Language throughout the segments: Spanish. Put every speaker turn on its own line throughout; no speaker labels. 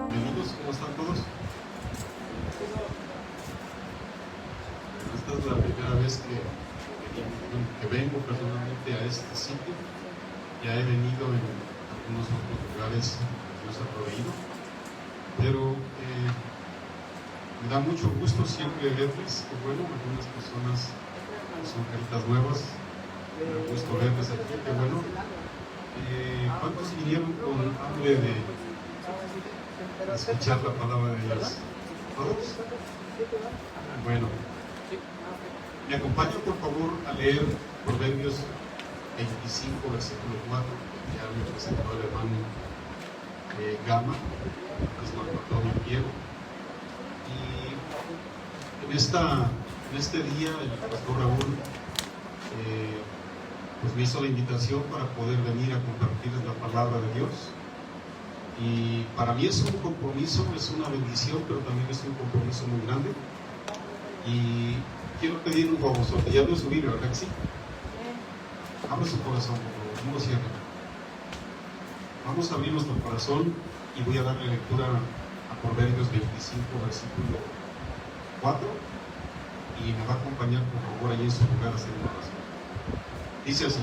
Bienvenidos, ¿cómo están todos? Esta es la primera vez que vengo personalmente a este sitio. Ya he venido en algunos otros lugares que Dios ha proveído, pero me da mucho gusto siempre verles. Qué bueno, algunas personas son caritas nuevas, me da gusto verles aquí, qué bueno. ¿Cuántos vinieron con hambre de escuchar la palabra de Dios? ¿Todos? Bueno, me acompañan por favor a leer Proverbios 25, versículo 4. Ya me presentó el hermano Gama, que es Marco Antonio Piero. Y en este día el pastor Raúl pues me hizo la invitación para poder venir a compartirles la palabra de Dios. Y para mí es un compromiso, es una bendición, pero también es un compromiso muy grande. Y quiero pedir un favor, ya no subir, ¿verdad que sí? Abre su corazón, por favor, no lo cierren. Vamos a abrir nuestro corazón y voy a darle lectura a Proverbios 25, versículo 4, y me va a acompañar, por favor, allí en su lugar a hacer una oración. Dice así: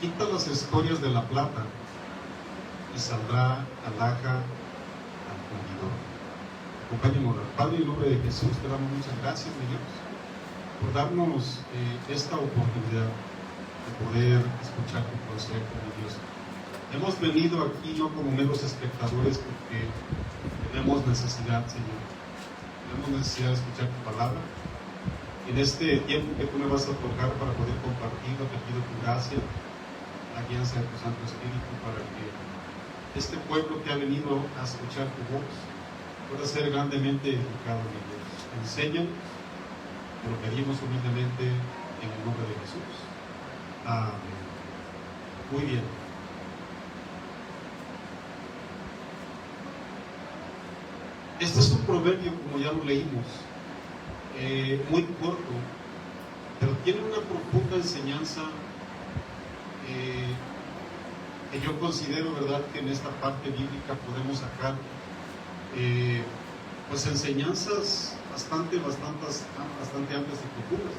quita las escorias de la plata y saldrá alhaja al fundidor. Acompáñenme a orar. Padre, en el nombre de Jesús, te damos muchas gracias, mi Dios, por darnos esta oportunidad de poder escuchar tu consejo, mi Dios. Hemos venido aquí no como meros espectadores, porque tenemos necesidad, Señor. Tenemos necesidad de escuchar tu palabra. En este tiempo que tú me vas a otorgar para poder compartirlo, te pido tu gracia, la guianza de tu Santo Espíritu, para que este pueblo que ha venido a escuchar tu voz pueda ser grandemente edificado, mi Dios. Enséñanos, te lo pedimos humildemente en el nombre de Jesús. Amén. Muy bien. Este es un proverbio, como ya lo leímos, muy corto, pero tiene una profunda enseñanza que yo considero, ¿verdad?, que en esta parte bíblica podemos sacar pues enseñanzas bastante amplias y profundas.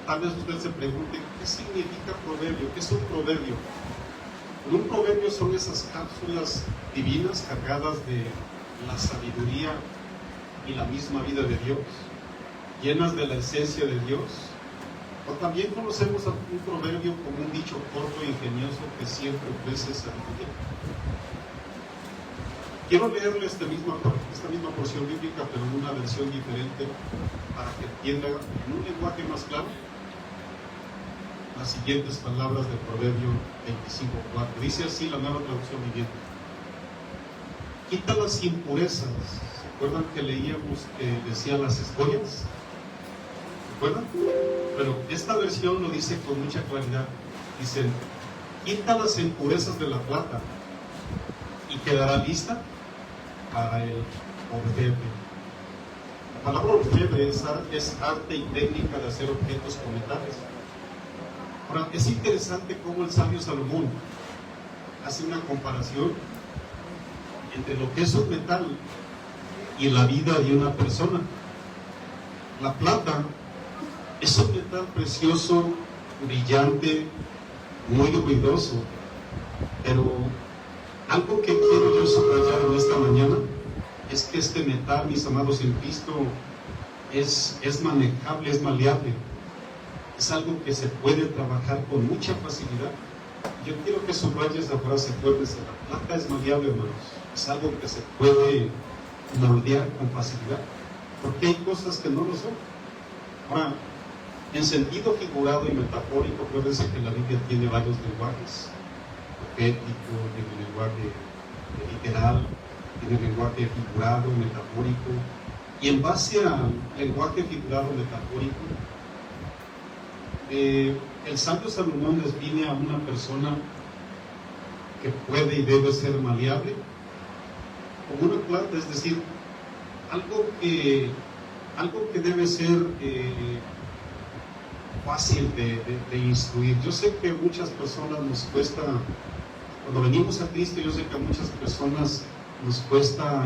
Tal vez usted se pregunte, ¿qué significa proverbio? ¿Qué es un proverbio? Un proverbio son esas cápsulas divinas cargadas de la sabiduría y la misma vida de Dios, llenas de la esencia de Dios. O también conocemos a un proverbio como un dicho corto e ingenioso que siempre ofrece sabiduría. Quiero leerle esta misma porción bíblica, pero en una versión diferente, para que entienda en un lenguaje más claro las siguientes palabras del Proverbio 25:4. Dice así la Nueva Traducción Viviente: quita las impurezas. ¿Se acuerdan que leíamos que decía las escorias? ¿Se acuerdan? Pero esta versión lo dice con mucha claridad. Dice: quita las impurezas de la plata y quedará lista para el orfebre. La palabra orfebre es arte y técnica de hacer objetos con metales. Ahora, es interesante cómo el sabio Salomón hace una comparación entre lo que es un metal y la vida de una persona. La plata es un metal precioso, brillante, muy ruidoso, pero algo que quiero yo subrayar en esta mañana es que este metal, mis amados en Cristo, es manejable, es maleable. Es algo que se puede trabajar con mucha facilidad. Yo quiero que subrayes la frase fuerte: la plata es maleable, hermanos. Es algo que se puede moldear con facilidad, porque hay cosas que no lo son. Ahora, en sentido figurado y metafórico, acuérdense que la Biblia tiene varios lenguajes: profético, tiene lenguaje literal, tiene lenguaje figurado, metafórico, y en base al lenguaje figurado, metafórico, el sabio Salomón define a una persona que puede y debe ser maleable como una plata, es decir, algo que debe ser fácil de instruir. Yo sé que a muchas personas nos cuesta, cuando venimos a Cristo, yo sé que a muchas personas nos cuesta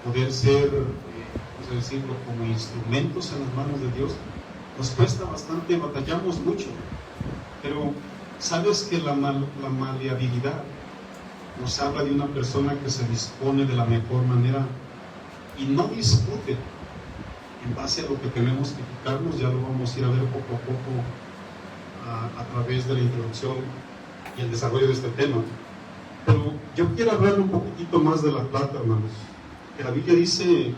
poder ser, vamos a decirlo, como instrumentos en las manos de Dios. Nos cuesta bastante, batallamos mucho, pero sabes que la maleabilidad nos habla de una persona que se dispone de la mejor manera y no discute en base a lo que tenemos que quitarnos. Ya lo vamos a ir a ver poco a poco a través de la introducción y el desarrollo de este tema. Pero yo quiero hablar un poquitito más de la plata, hermanos. Que la Biblia dice,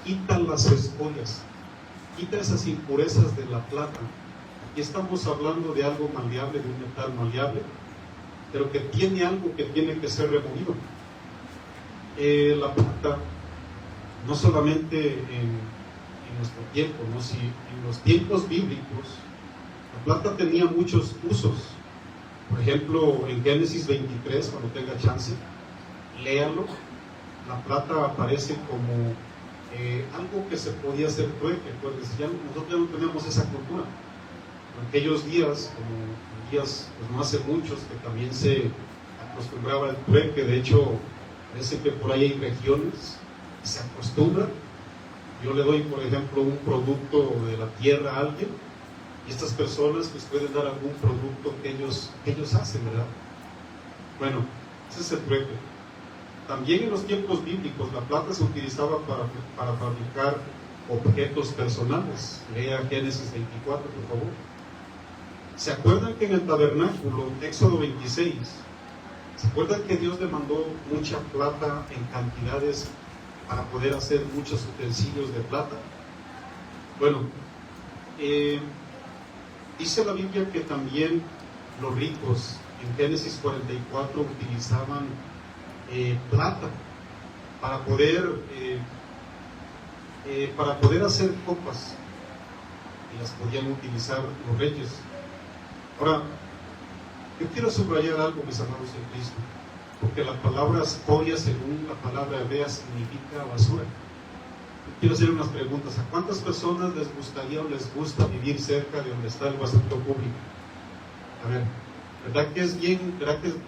quita las escorias, quita esas impurezas de la plata. Aquí estamos hablando de algo maleable, de un metal maleable, pero que tiene algo que tiene que ser removido. La plata, no solamente en nuestro tiempo, ¿no? Si en los tiempos bíblicos, la plata tenía muchos usos. Por ejemplo, en Génesis 23, cuando tenga chance, léalo. La plata aparece como algo que se podía hacer trueque. Pues nosotros ya no tenemos esa cultura. En aquellos días, como días pues no hace muchos, que también se acostumbraba al trueque. De hecho, parece que por ahí hay regiones que se acostumbran. Yo le doy, por ejemplo, un producto de la tierra a alguien, y estas personas pues pueden dar algún producto que ellos hacen, ¿verdad? Bueno, ese es el trueque. También en los tiempos bíblicos la plata se utilizaba para fabricar objetos personales. Lea Génesis 24, por favor. ¿Se acuerdan que en el tabernáculo, Éxodo 26, se acuerdan que Dios le mandó mucha plata en cantidades para poder hacer muchos utensilios de plata? Bueno, dice la Biblia que también los ricos en Génesis 44 utilizaban plata para poder hacer copas, y las podían utilizar los reyes. Ahora, yo quiero subrayar algo, mis amados en Cristo, porque la palabra escoria, según la palabra hebrea, significa basura. Quiero hacer unas preguntas. ¿A cuántas personas les gustaría o les gusta vivir cerca de donde está el basurero público? A ver, ¿verdad que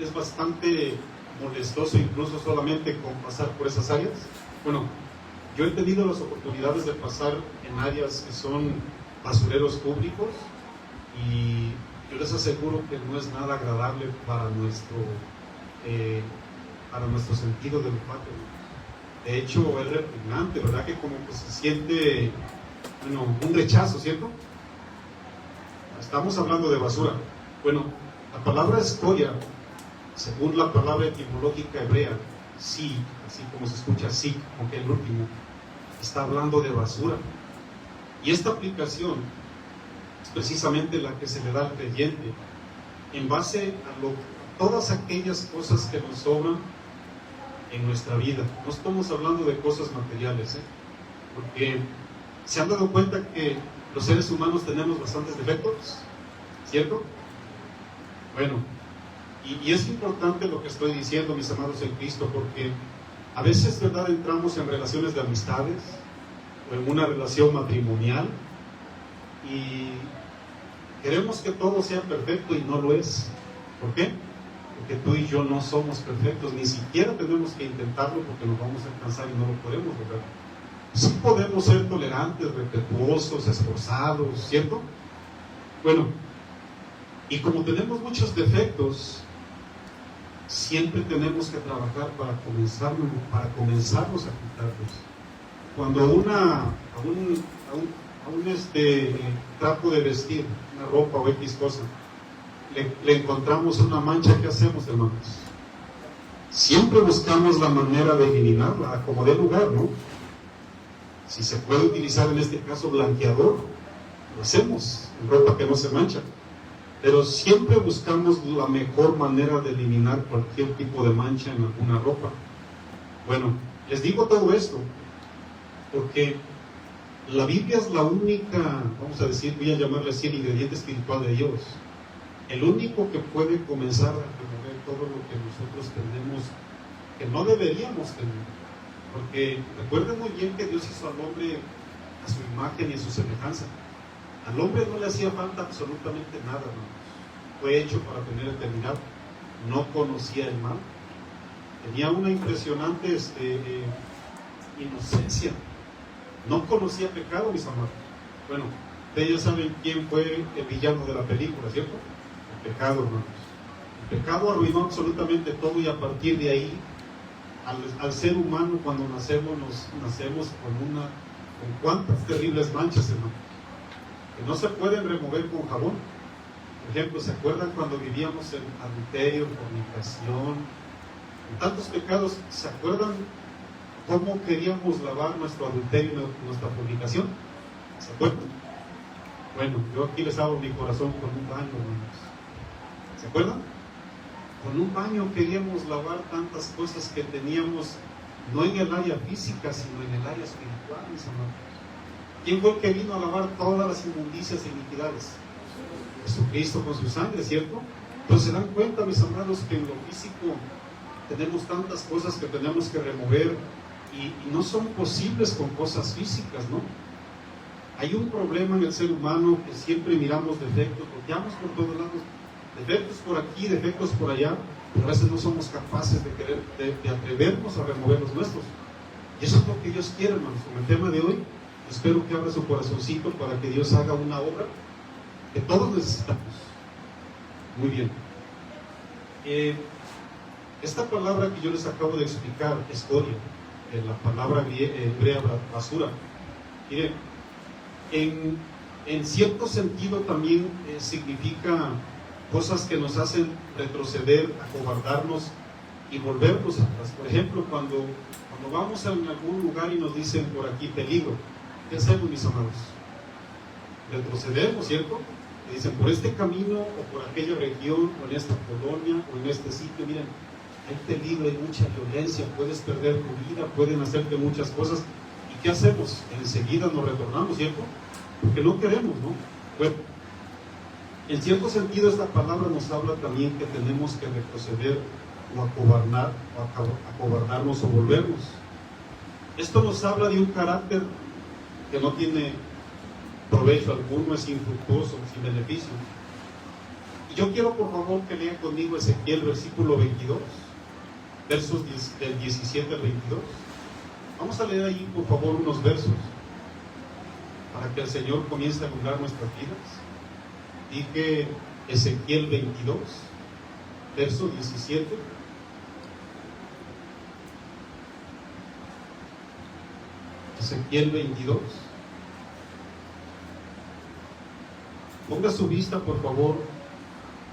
es bastante molestoso incluso solamente con pasar por esas áreas? Bueno, yo he tenido las oportunidades de pasar en áreas que son basureros públicos, y yo les aseguro que no es nada agradable para nuestro sentido del olfato. De hecho, es repugnante, ¿verdad? Que como que se siente, bueno, un rechazo, ¿cierto? Estamos hablando de basura. Bueno, la palabra escoria, según la palabra etimológica hebrea, sí, así como se escucha sí, aunque el último, está hablando de basura. Y esta aplicación es precisamente la que se le da al creyente en base a todas aquellas cosas que nos sobran en nuestra vida. No estamos hablando de cosas materiales, porque se han dado cuenta que los seres humanos tenemos bastantes defectos, ¿cierto? Bueno, y es importante lo que estoy diciendo, mis amados en Cristo, porque a veces, ¿verdad?, entramos en relaciones de amistades o en una relación matrimonial y queremos que todo sea perfecto, y no lo es. ¿Por qué? Porque tú y yo no somos perfectos, ni siquiera tenemos que intentarlo, porque nos vamos a cansar y no lo podemos lograr. Sí podemos ser tolerantes, respetuosos, esforzados, ¿cierto? Bueno, y como tenemos muchos defectos, siempre tenemos que trabajar para comenzarnos a quitarlos. Cuando a un trapo de vestir, una ropa o X cosa, le encontramos una mancha, ¿qué hacemos, hermanos? Siempre buscamos la manera de eliminarla, a como dé lugar, ¿no? Si se puede utilizar en este caso blanqueador, lo hacemos, en ropa que no se mancha. Pero siempre buscamos la mejor manera de eliminar cualquier tipo de mancha en alguna ropa. Bueno, les digo todo esto porque la Biblia es la única, vamos a decir, voy a llamarle así, el ingrediente espiritual de Dios. El único que puede comenzar a remover todo lo que nosotros tenemos, que no deberíamos tener. Porque recuerden muy bien que Dios hizo al hombre a su imagen y a su semejanza. Al hombre no le hacía falta absolutamente nada, hermanos. Fue hecho para tener eternidad. No conocía el mal. Tenía una impresionante inocencia. No conocía pecado, mis amados. Bueno, ustedes ya saben quién fue el villano de la película, ¿cierto? El pecado, hermanos. El pecado arruinó absolutamente todo, y a partir de ahí, al ser humano, cuando nacemos con cuántas terribles manchas, hermanos, que no se pueden remover con jabón. Por ejemplo, ¿se acuerdan cuando vivíamos en adulterio, fornicación, en tantos pecados? ¿Se acuerdan cómo queríamos lavar nuestro adulterio y nuestra fornicación? ¿Se acuerdan? Bueno, yo aquí les abro mi corazón con un baño, hermanos. ¿Se acuerdan? Con un baño queríamos lavar tantas cosas que teníamos, no en el área física, sino en el área espiritual, mis amados. ¿Quién fue el que vino a lavar todas las inmundicias e iniquidades? Jesucristo con su sangre, ¿cierto? Entonces se dan cuenta, mis amados, que en lo físico tenemos tantas cosas que tenemos que remover, y no son posibles con cosas físicas, ¿no? Hay un problema en el ser humano, que siempre miramos defectos, volteamos por todos lados, defectos por aquí, defectos por allá, pero a veces no somos capaces de atrevernos a remover los nuestros. Y eso es lo que Dios quiere, hermanos. Con el tema de hoy, espero que abra su corazoncito para que Dios haga una obra que todos necesitamos. Muy bien. Esta palabra que yo les acabo de explicar, escoria, la palabra hebrea basura, miren, en cierto sentido también significa cosas que nos hacen retroceder, acobardarnos y volvernos atrás. Por ejemplo, cuando vamos a algún lugar y nos dicen por aquí peligro, ¿qué hacemos, mis amados? Retrocedemos, ¿cierto? Me dicen por este camino o por aquella región o en esta colonia o en este sitio, miren, hay peligro, hay mucha violencia, puedes perder tu vida, pueden hacerte muchas cosas. ¿Y qué hacemos? Enseguida nos retornamos, ¿cierto? Porque no queremos, ¿no? Bueno, en cierto sentido esta palabra nos habla también que tenemos que retroceder o acobardarnos o volvernos. Esto nos habla de un carácter que no tiene provecho alguno, es infructuoso, sin beneficio. Y yo quiero, por favor, que lean conmigo Ezequiel, versículo 22, versos del 17 al 22. Vamos a leer ahí, por favor, unos versos para que el Señor comience a alumbrar nuestras vidas. Dije Ezequiel 22, verso 17. Ezequiel 22. Ponga su vista, por favor,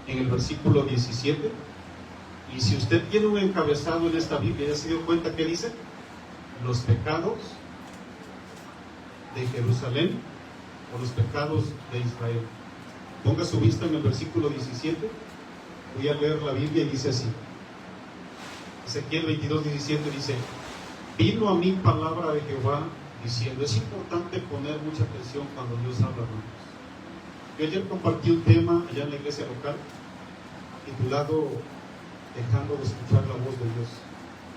en el versículo 17. Y si usted tiene un encabezado en esta Biblia, ¿ya se dio cuenta que dice? Los pecados de Jerusalén o los pecados de Israel. Ponga su vista en el versículo 17. Voy a leer la Biblia y dice así. Ezequiel 22, 17 dice: vino a mí palabra de Jehová diciendo. Es importante poner mucha atención cuando Dios habla, hermanos. Yo ayer compartí un tema allá en la iglesia local titulado Dejando de escuchar la voz de Dios.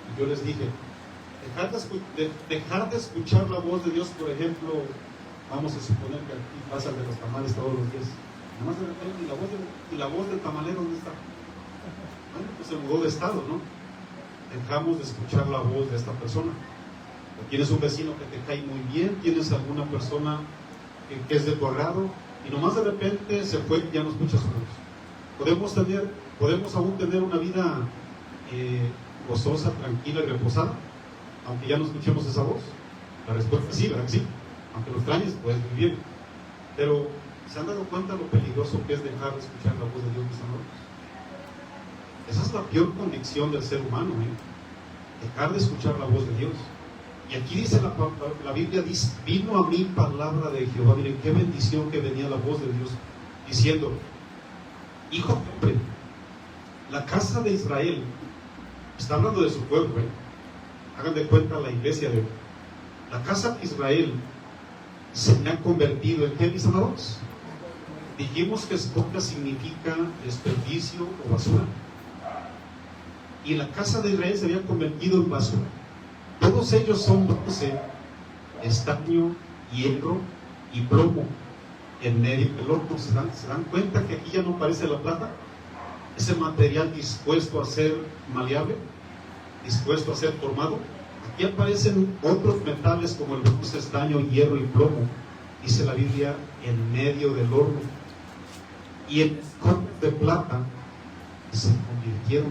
Y yo les dije, dejar de escuchar la voz de Dios, por ejemplo, vamos a suponer que aquí pasan de los tamales todos los días. Nada más de repente, ¿y la voz del tamalero dónde está? Bueno, pues se mudó de estado, ¿no? Dejamos de escuchar la voz de esta persona. O tienes un vecino que te cae muy bien, tienes alguna persona que es de tu agrado, y nomás de repente se fue y ya no escuchas su voz. Podemos aún tener una vida gozosa, tranquila y reposada, aunque ya no escuchemos esa voz. La respuesta es sí, ¿verdad que sí? Aunque lo extrañes, puedes vivir. Pero, ¿se han dado cuenta lo peligroso que es dejar de escuchar la voz de Dios, mis amados? Esa es la peor condición del ser humano, dejar de escuchar la voz de Dios. Y aquí dice la Biblia, dice, vino a mí palabra de Jehová. Miren qué bendición que venía la voz de Dios diciendo: hijo de hombre, la casa de Israel, está hablando de su pueblo, hagan de cuenta la iglesia de la casa de Israel se me ha convertido en ¿qué, mis amados? Dijimos que escoria significa desperdicio o basura, y la casa de Israel se había convertido en basura. Todos ellos son bronce, estaño, hierro y plomo. en medio del horno. ¿Se dan cuenta que aquí ya no parece la plata? Ese material dispuesto a ser maleable, dispuesto a ser formado. Aquí aparecen otros metales como el bronce, estaño, hierro y plomo, dice la Biblia, en medio del horno. Y en escobillas de plata se convirtieron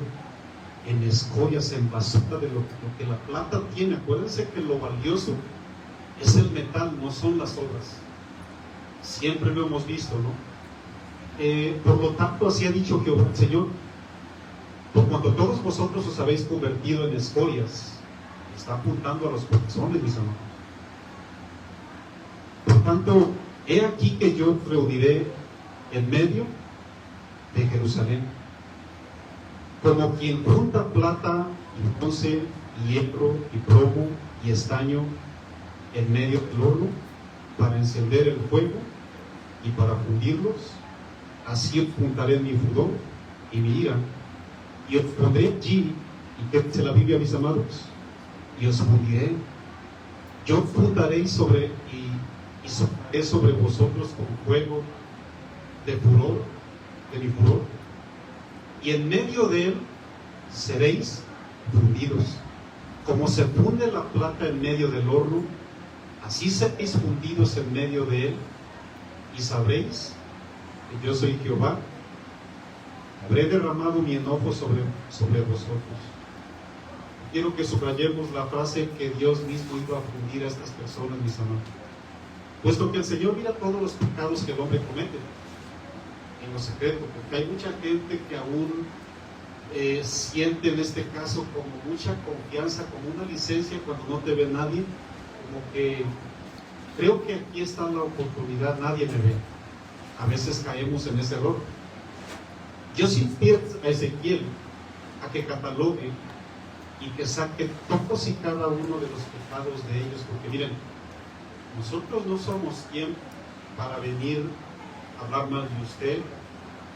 en escollas, en basura de lo que la plata tiene. Acuérdense que lo valioso es el metal, no son las obras. Siempre lo hemos visto, ¿no? Por lo tanto, así ha dicho Jehová el Señor: por cuanto todos vosotros os habéis convertido en escollas. Está apuntando a los corazones, mis hermanos. Por tanto, he aquí que yo reuniré en medio de Jerusalén, como quien junta plata y bronce, y hierro y plomo y estaño en medio del horno, para encender el fuego y para fundirlos. Así os juntaré en mi furor y mi ira, y os pondré allí. ¿Y qué dice la Biblia, mis amados? Y os fundiré. Yo fundaré sobre vosotros con fuego de furor, de mi furor, y en medio de él seréis fundidos. Como se funde la plata en medio del horno, así seréis fundidos en medio de él, y sabréis que yo soy Jehová. Habré derramado mi enojo sobre vosotros. Quiero que subrayemos la frase que Dios mismo iba a fundir a estas personas, mis amados. Puesto que el Señor mira todos los pecados que el hombre comete en lo secreto, porque hay mucha gente que aún siente en este caso como mucha confianza, como una licencia cuando no te ve nadie, como que creo que aquí está la oportunidad, nadie me ve. A veces caemos en ese error. Yo sí pido a Ezequiel a que catalogue y que saque todos y cada uno de los pecados de ellos, porque miren, nosotros no somos quien para venir a hablar mal de usted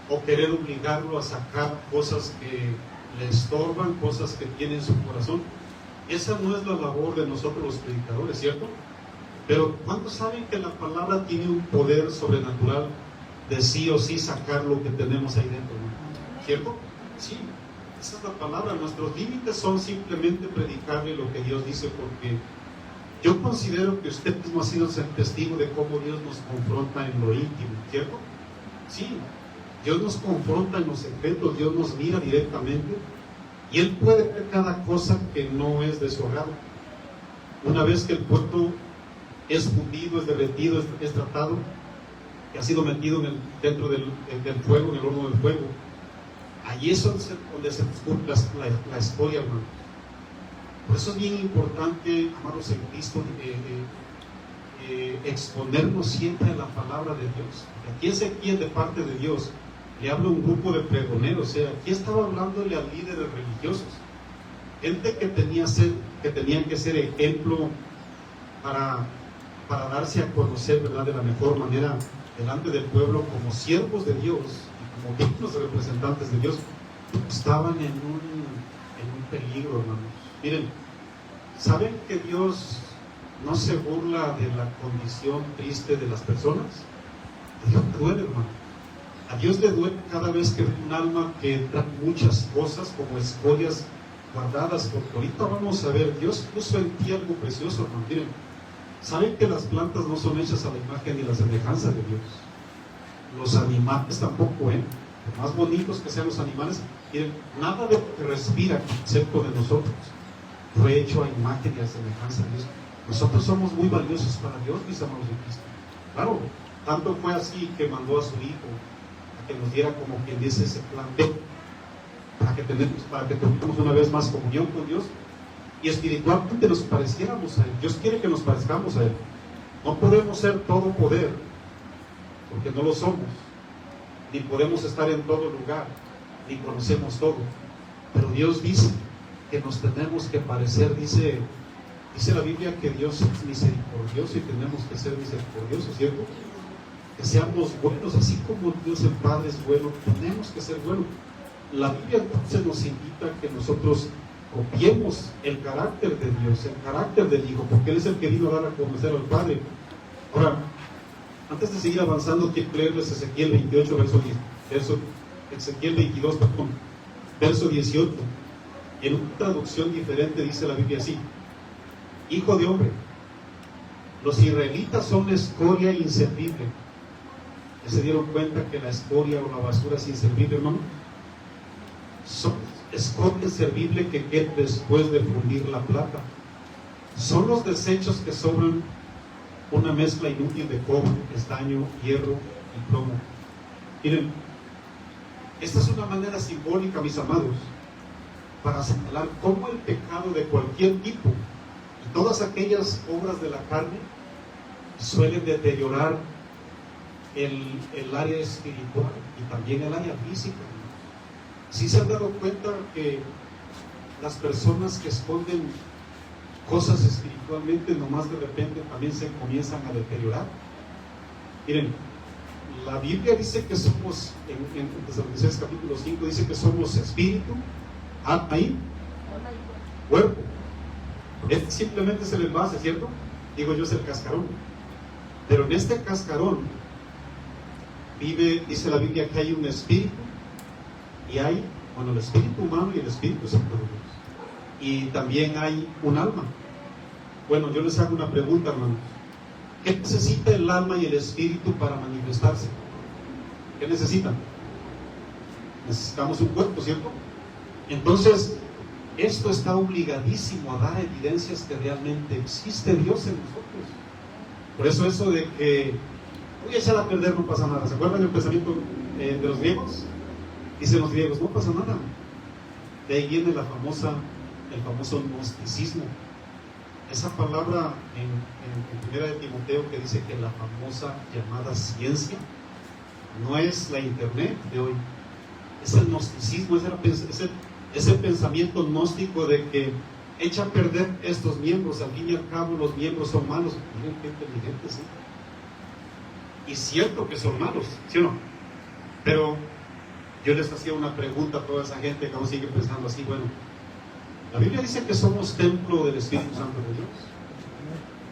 o querer obligarlo a sacar cosas que le estorban, cosas que tiene en su corazón. Esa no es la labor de nosotros los predicadores, ¿cierto? Pero ¿cuántos saben que la palabra tiene un poder sobrenatural de sí o sí sacar lo que tenemos ahí dentro, ¿no? ¿Cierto? Sí, esa es la palabra. Nuestros límites son simplemente predicarle lo que Dios dice, porque yo considero que usted mismo ha sido testigo de cómo Dios nos confronta en lo íntimo, ¿cierto? Sí, Dios nos confronta en los secretos, Dios nos mira directamente y Él puede ver cada cosa que no es de su agrado. Una vez que el pueblo es fundido, es derretido, es tratado, que ha sido metido dentro del fuego, en el horno del fuego, allí es donde se descubre la escoria, hermano. Por eso es bien importante, amados en Cristo, exponernos siempre a la palabra de Dios. Aquí Ezequiel, de parte de Dios, le habla a un grupo de pregoneros. O sea, aquí estaba hablándole a líderes religiosos, gente que tenían que ser ejemplo para darse a conocer, ¿verdad?, de la mejor manera delante del pueblo, como siervos de Dios y como dignos representantes de Dios. Estaban en un peligro, hermanos. Miren, ¿saben que Dios no se burla de la condición triste de las personas? A Dios le duele, hermano. A Dios le duele cada vez que ve un alma que da muchas cosas como escollas guardadas, porque ahorita vamos a ver, Dios puso en ti algo precioso, hermano. Miren, ¿saben que las plantas no son hechas a la imagen y la semejanza de Dios? Los animales tampoco, por más bonitos que sean los animales, miren, nada de lo que respira, excepto de nosotros, fue hecho a imagen y a semejanza de Dios. Nosotros somos muy valiosos para Dios, mis amados de Cristo. Claro, tanto fue así que mandó a su Hijo a que nos diera, como quien dice, ese plan B, para que tengamos una vez más comunión con Dios y espiritualmente nos pareciéramos a Él. Dios quiere que nos parezcamos a Él. No podemos ser todo poder, porque no lo somos, ni podemos estar en todo lugar, ni conocemos todo. Pero Dios dice que nos tenemos que parecer. Dice la Biblia que Dios es misericordioso y tenemos que ser misericordiosos, ¿cierto? Que seamos buenos, así como Dios el Padre es bueno, tenemos que ser buenos. La Biblia entonces nos invita a que nosotros copiemos el carácter de Dios, el carácter del Hijo, porque Él es el que vino a dar a conocer al Padre. Ahora, Antes de seguir avanzando, quiero leerles Ezequiel 28, Ezequiel 22, perdón, verso 18. En una traducción diferente dice la Biblia así: Hijo de hombre, los israelitas son escoria inservible. ¿Ya se dieron cuenta que la escoria o la basura es inservible, hermano? Son escoria inservible que queda después de fundir la plata. Son los desechos que sobran, una mezcla inútil de cobre, estaño, hierro y plomo. Miren, esta es una manera simbólica, mis amados, para señalar cómo el pecado de cualquier tipo y todas aquellas obras de la carne suelen deteriorar el área espiritual y también el área física. ¿Sí se han dado cuenta que las personas que esconden cosas espiritualmente, nomás de repente también se comienzan a deteriorar? Miren, la Biblia dice que somos, en Tesalonicenses capítulo 5, dice que somos espíritu, alma y cuerpo. Este simplemente es el envase, ¿cierto? Digo yo, es el cascarón. Pero en este cascarón vive, dice la Biblia, que hay un espíritu y hay, bueno, el espíritu humano y el espíritu santo de Dios. Y también hay un alma. Bueno, yo les hago una pregunta, hermanos. ¿Qué necesita el alma y el espíritu para manifestarse? ¿Qué necesitan? Necesitamos un cuerpo, ¿cierto? Entonces, esto está obligadísimo a dar evidencias que realmente existe Dios en nosotros. Por eso de que voy a echar a perder, no pasa nada. ¿Se acuerdan del pensamiento de los griegos? Dicen los griegos, no pasa nada. De ahí viene el famoso gnosticismo. Esa palabra en 1 de Timoteo, que dice que la famosa llamada ciencia no es la internet de hoy, es el gnosticismo, ese pensamiento gnóstico de que echa a perder estos miembros. Al fin y al cabo, los miembros son malos. Miren qué inteligentes, ¿sí? Y cierto que son malos, ¿sí o no? Pero yo les hacía una pregunta a toda esa gente que aún sigue pensando así. Bueno, la Biblia dice que somos templo del Espíritu Santo de Dios.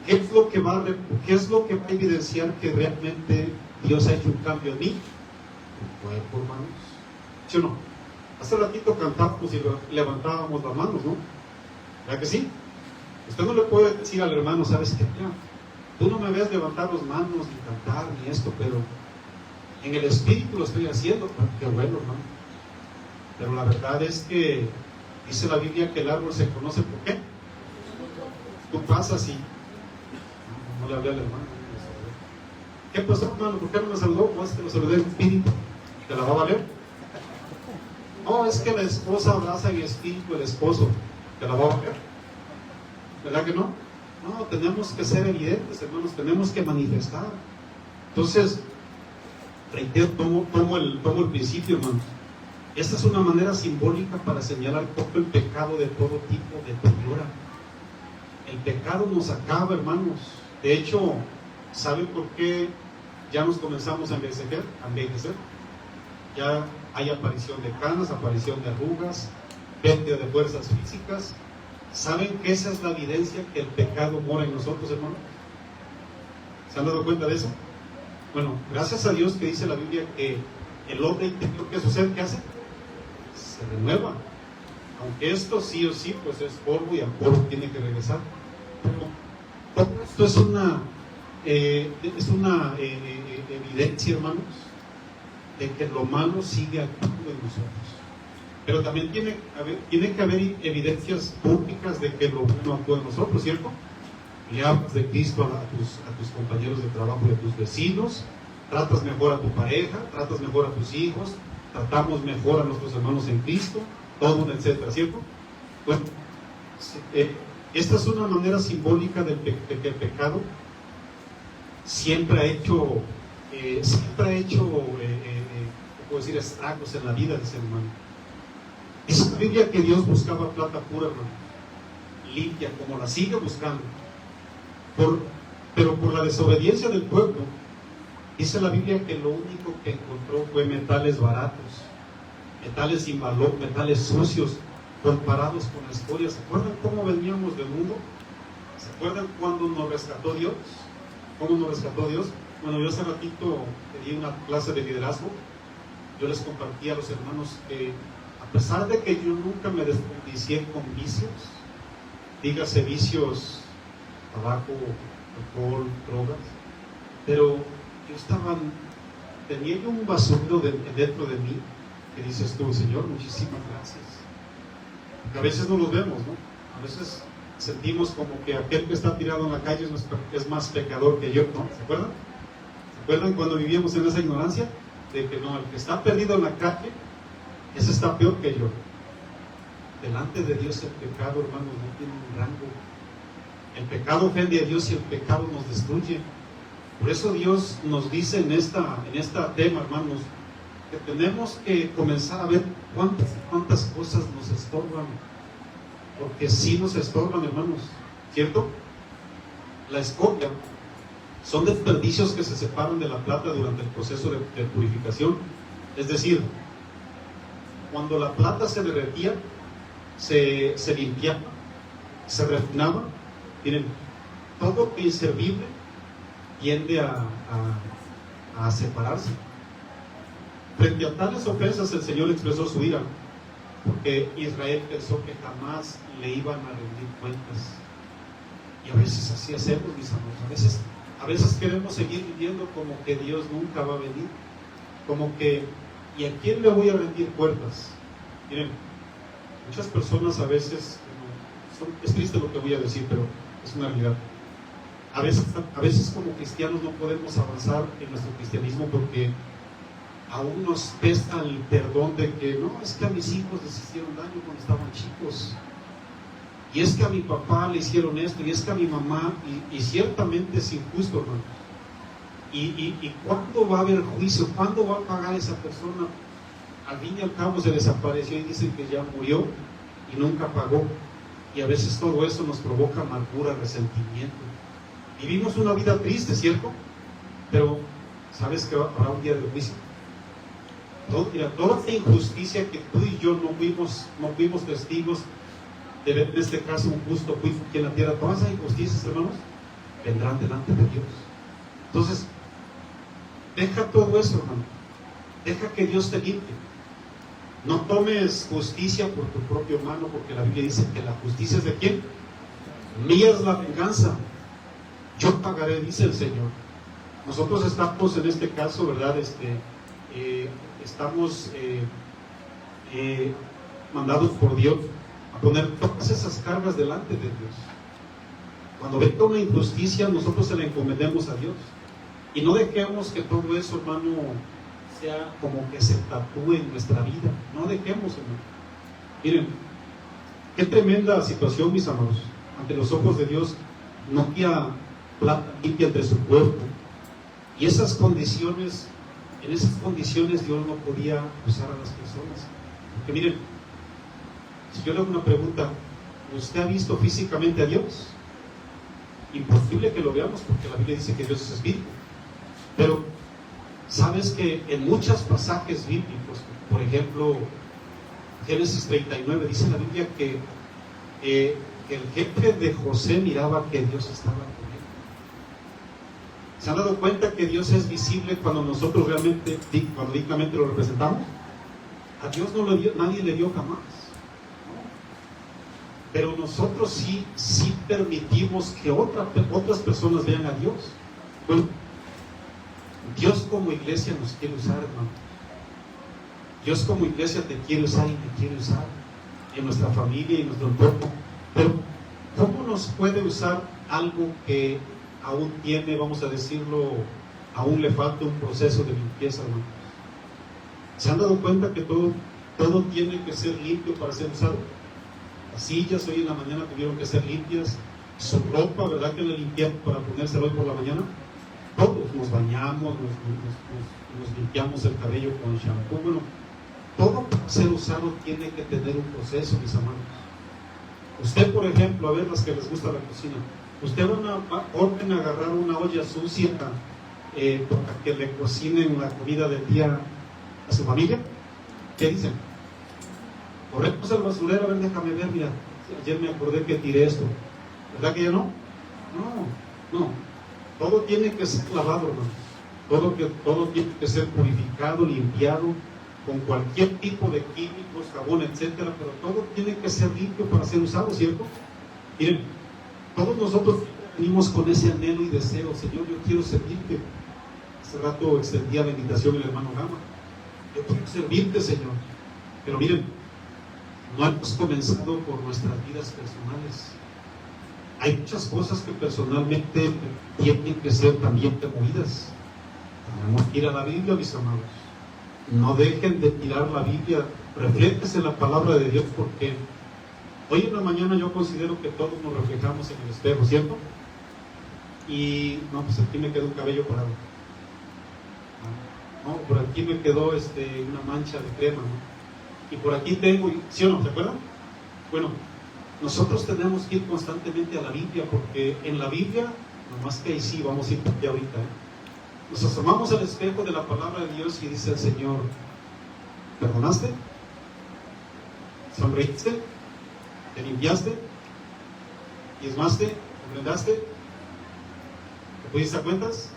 ¿Qué es lo que va a evidenciar que realmente Dios ha hecho un cambio en mí? El cuerpo, hermanos. ¿Sí o no? Hace ratito cantábamos y levantábamos las manos, ¿no? ¿Verdad que sí? Usted no le puede decir al hermano, ¿sabes qué? Mira, tú no me ves levantar las manos, ni cantar, ni esto, pero en el espíritu lo estoy haciendo. Qué bueno, hermano. Pero la verdad es que dice la Biblia que el árbol se conoce por qué. Tú pasas y no le hablé al hermano. ¿Qué pasó, hermano? ¿Por qué no me saludó? No, es que lo saludé en espíritu. ¿Te la va a valer? No, es que la esposa abraza en espíritu al esposo. ¿Te la va a valer? ¿Verdad que no? No, tenemos que ser evidentes, hermanos. Tenemos que manifestar. Entonces, reitero, tomo el principio, hermanos. Esta es una manera simbólica para señalar cómo el pecado de todo tipo deteriora. El pecado nos acaba, hermanos. De hecho, ¿saben por qué ya nos comenzamos a envejecer? Ya hay aparición de canas, aparición de arrugas, pérdida de fuerzas físicas. ¿Saben que esa es la evidencia que el pecado mora en nosotros, hermanos? ¿Se han dado cuenta de eso? Bueno, gracias a Dios que dice la Biblia que el hombre interior, ¿qué sucede? ¿Qué hace? Se renueva. Aunque esto sí o sí, pues es polvo y al polvo tiene que regresar. Pero esto es una evidencia, hermanos, de que lo malo sigue actuando en nosotros. Pero también tiene que haber evidencias públicas de que lo bueno actúa en nosotros, ¿cierto? Le hablas de Cristo a tus compañeros de trabajo y a tus vecinos, tratas mejor a tu pareja, tratas mejor a tus hijos, tratamos mejor a nuestros hermanos en Cristo, todo, etcétera, ¿cierto? Bueno, esta es una manera simbólica de que el pecado siempre ha hecho ¿cómo decir?, estragos en la vida del ser humano. Dice la Biblia que Dios buscaba plata pura, hermano, limpia, como la sigue buscando. Pero por la desobediencia del pueblo, dice la Biblia que lo único que encontró fue metales baratos, metales sin valor, metales sucios, comparados con la escoria. ¿Se acuerdan cómo veníamos del mundo? ¿Se acuerdan cuando nos rescató Dios? ¿Cómo nos rescató Dios? Bueno, yo hace ratito di una clase de liderazgo. Yo les compartí a los hermanos que a pesar de que yo nunca me desperdicié con vicios, dígase vicios, tabaco, alcohol, drogas, pero tenía yo un basurero dentro de mí que dices tú, Señor, muchísimas gracias. Porque a veces no los vemos, ¿no? A veces sentimos como que aquel que está tirado en la calle es más pecador que yo, ¿no? ¿Se acuerdan? ¿Se acuerdan cuando vivíamos en esa ignorancia? De que no, el que está perdido en la calle, ese está peor que yo. Delante de Dios el pecado, hermanos, no tiene un rango. El pecado ofende a Dios y el pecado nos destruye. Por eso Dios nos dice en esta tema, hermanos, que tenemos que comenzar a ver cuántas cosas nos estorban. Porque sí nos estorban, hermanos, ¿cierto? La escoria son desperdicios que se separan de la plata durante el proceso de purificación. Es decir, cuando la plata se derretía, se limpiaba, se refinaba. Miren, todo lo inservible tiende a separarse. Frente a tales ofensas el Señor expresó su ira, porque Israel pensó que jamás le iban a rendir cuentas. Y a veces así hacemos, mis amados. A veces queremos seguir viviendo como que Dios nunca va a venir, como que, ¿y a quién le voy a rendir cuentas? Miren, muchas personas a veces, es triste lo que voy a decir, pero es una realidad. A veces como cristianos no podemos avanzar en nuestro cristianismo porque aún nos pesa el perdón de que no, es que a mis hijos les hicieron daño cuando estaban chicos, y es que a mi papá le hicieron esto, y es que a mi mamá, y ciertamente es injusto, hermano. Y ¿cuándo va a haber juicio? ¿Cuándo va a pagar esa persona? Al fin y al cabo se desapareció y dicen que ya murió y nunca pagó. Y a veces todo eso nos provoca amargura, resentimiento. Vivimos una vida triste, ¿cierto? Pero ¿sabes que habrá un día de juicio? Toda esta injusticia que tú y yo no fuimos testigos de ver, en este caso un justo juicio aquí en la tierra, todas esas injusticias, hermanos, vendrán delante de Dios. Entonces, deja todo eso, hermano. Deja que Dios te limpie. No tomes justicia por tu propia mano, porque la Biblia dice que la justicia es de ¿quién? Mía es la venganza, yo pagaré, dice el Señor. Nosotros estamos en este caso, ¿verdad? Estamos mandados por Dios a poner todas esas cargas delante de Dios. Cuando venga una injusticia, nosotros se la encomendemos a Dios. Y no dejemos que todo eso, hermano, sea como que se tatúe en nuestra vida. No dejemos, hermano. Miren, qué tremenda situación, mis amados. Ante los ojos de Dios, no había plata limpia entre su cuerpo. Y en esas condiciones Dios no podía usar a las personas. Porque miren, si yo le hago una pregunta, ¿usted ha visto físicamente a Dios? Imposible que lo veamos, porque la Biblia dice que Dios es espíritu. Pero sabes que en muchos pasajes bíblicos, por ejemplo, Génesis 39, dice la Biblia que el jefe de José miraba que Dios estaba con él. ¿Se han dado cuenta que Dios es visible cuando nosotros realmente, cuando dignamente lo representamos? A Dios nadie le vio jamás, ¿no? Pero nosotros sí permitimos que otras personas vean a Dios. Bueno, Dios como iglesia nos quiere usar, hermano. Dios como iglesia te quiere usar y me quiere usar en nuestra familia y en nuestro entorno. Pero ¿cómo nos puede usar algo que aún tiene, vamos a decirlo, aún le falta un proceso de limpieza, hermano? ¿Se han dado cuenta que todo tiene que ser limpio para ser usado? Las sillas hoy en la mañana tuvieron que ser limpias. Su ropa, ¿verdad que la limpiamos para ponérsela hoy por la mañana? Todos nos bañamos, nos limpiamos el cabello con shampoo. Bueno, todo para ser usado tiene que tener un proceso, mis hermanos. Usted, por ejemplo, a ver las que les gusta la cocina, usted orden a agarrar una olla sucia para que le cocinen la comida del día a su familia. ¿Qué dicen? Corremos al basurero, a ver, déjame ver, mira, ayer me acordé que tiré esto. ¿Verdad que ya no? No. Todo tiene que ser lavado, hermanos. todo tiene que ser purificado, limpiado, con cualquier tipo de químicos, jabón, etcétera, pero todo tiene que ser limpio para ser usado, ¿cierto? Miren, todos nosotros venimos con ese anhelo y deseo: Señor, yo quiero servirte. Hace rato extendía la invitación el hermano Gama: yo quiero servirte, Señor. Pero miren, no hemos comenzado por nuestras vidas personales. Hay muchas cosas que personalmente tienen que ser también removidas. Tenemos que ir a la Biblia, mis amados. No dejen de tirar la Biblia, refléjese en la palabra de Dios, porque hoy en la mañana yo considero que todos nos reflejamos en el espejo, ¿cierto? Y no, pues aquí me quedó un cabello parado. No, por aquí me quedó una mancha de crema, ¿no? Y por aquí tengo, ¿sí o no? ¿Se acuerdan? Bueno, nosotros tenemos que ir constantemente a la Biblia, porque en la Biblia, nomás que ahí sí, vamos a ir aquí ahorita, nos asomamos al espejo de la palabra de Dios y dice el Señor: ¿perdonaste? ¿Sonreíste? ¿Te limpiaste? ¿Diezmaste? ¿ofrendaste? ¿Te pudiste a cuentas?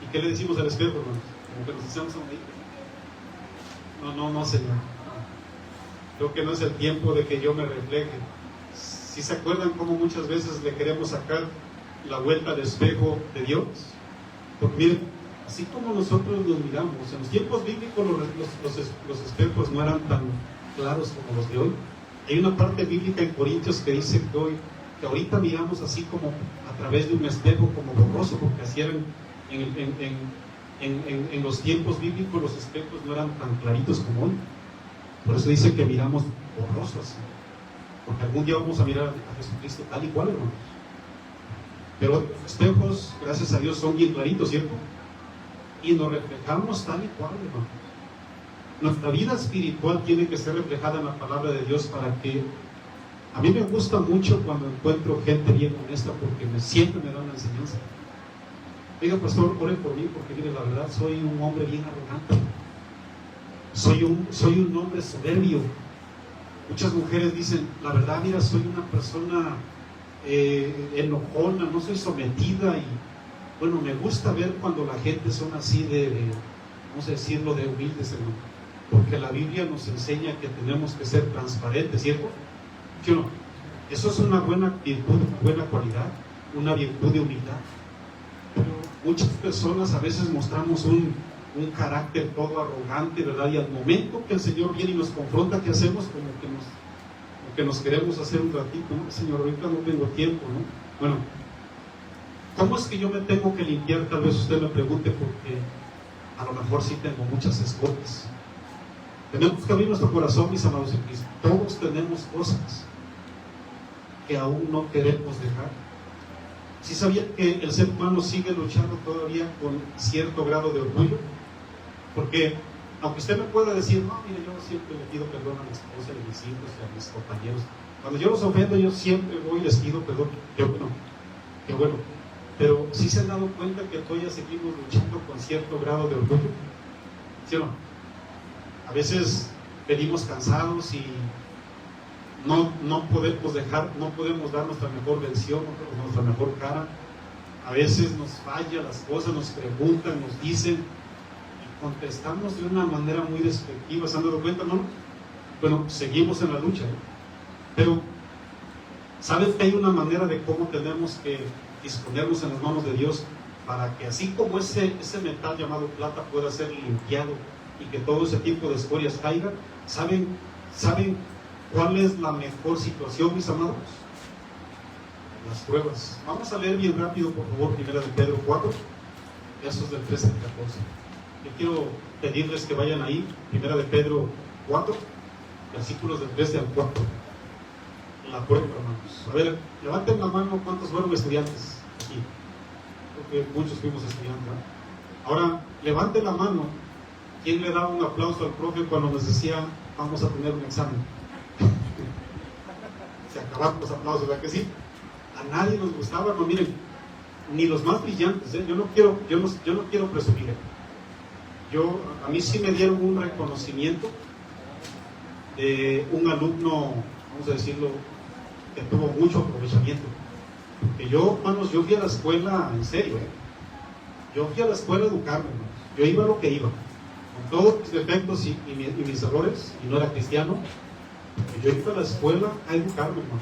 ¿Y qué le decimos al espejo, hermanos? Como que nos hacemos sonreír. No, Señor. Creo que no es el tiempo de que yo me refleje. ¿Sí se acuerdan cómo muchas veces le queremos sacar la vuelta al espejo de Dios? Porque miren, así como nosotros nos miramos, en los tiempos bíblicos los espejos no eran tan claros como los de hoy. Hay una parte bíblica en Corintios que dice que ahorita miramos así como a través de un espejo, como borroso, porque así eran en los tiempos bíblicos. Los espejos no eran tan claritos como hoy. Por eso dice que miramos borroso así, porque algún día vamos a mirar a Jesucristo tal y cual, hermanos. Pero los espejos, gracias a Dios, son bien claritos, ¿cierto? Y nos reflejamos tal y cual, hermanos. Nuestra vida espiritual tiene que ser reflejada en la palabra de Dios, para que... A mí me gusta mucho cuando encuentro gente bien honesta, porque siempre me da una enseñanza. Oiga, pastor, oren por mí, porque mire, la verdad, soy un hombre bien arrogante. Soy un hombre soberbio. Muchas mujeres dicen: la verdad, mira, soy una persona enojona, no soy sometida. Y bueno, me gusta ver cuando la gente son así vamos a decirlo, de humildes, hermano, porque la Biblia nos enseña que tenemos que ser transparentes, ¿cierto? ¿Sí o no? Eso es una buena virtud, una buena cualidad, una virtud de humildad. Pero muchas personas a veces mostramos un carácter todo arrogante, ¿verdad? Y al momento que el Señor viene y nos confronta, ¿qué hacemos? Como que nos queremos hacer un ratito, ¿no? Señor, ahorita no tengo tiempo, ¿no? Bueno, ¿cómo es que yo me tengo que limpiar? Tal vez usted me pregunte, porque a lo mejor sí tengo muchas escotes. Tenemos que abrir nuestro corazón, mis amados en Cristo. Todos tenemos cosas que aún no queremos dejar. ¿Sí sabían que el ser humano sigue luchando todavía con cierto grado de orgullo? Porque, aunque usted me pueda decir: no, mire, yo siempre le pido perdón a mi esposa, a mis hijos y a mis compañeros. Cuando yo los ofendo, yo siempre voy y les pido perdón. Qué bueno. Pero ¿sí se han dado cuenta que todavía seguimos luchando con cierto grado de orgullo? ¿Sí o no? A veces venimos cansados y no podemos dar nuestra mejor versión, nuestra mejor cara. A veces nos falla las cosas, nos preguntan, nos dicen, y contestamos de una manera muy despectiva. ¿Se han dado cuenta, no? Bueno, seguimos en la lucha, ¿eh? Pero ¿saben que hay una manera de cómo tenemos que disponernos en las manos de Dios, para que así como ese metal llamado plata pueda ser limpiado y que todo ese tipo de escorias caigan? ¿Saben cuál es la mejor situación, mis amados? Las pruebas. Vamos a leer bien rápido, por favor, 1 de Pedro 4, versos del 13 al 14. Yo quiero pedirles que vayan ahí, 1 de Pedro 4, versículos del 13 al 4. La prueba, hermanos. A ver, levanten la mano, ¿cuántos fueron estudiantes aquí? Creo que muchos fuimos estudiantes, ¿no? Ahora, levanten la mano. ¿Quién le daba un aplauso al profe cuando nos decía: vamos a tener un examen? Se acabaron los aplausos, ¿verdad que sí? A nadie nos gustaba, no, miren, ni los más brillantes, ¿eh? Yo no quiero presumir. A mí sí me dieron un reconocimiento de un alumno, vamos a decirlo, que tuvo mucho aprovechamiento. Porque yo, hermanos, yo fui a la escuela en serio, ¿eh? Yo fui a la escuela a educarme, hermano. Yo iba a lo que iba, con todos mis defectos y mis errores, y no era cristiano. Yo iba a la escuela a educarme, hermano.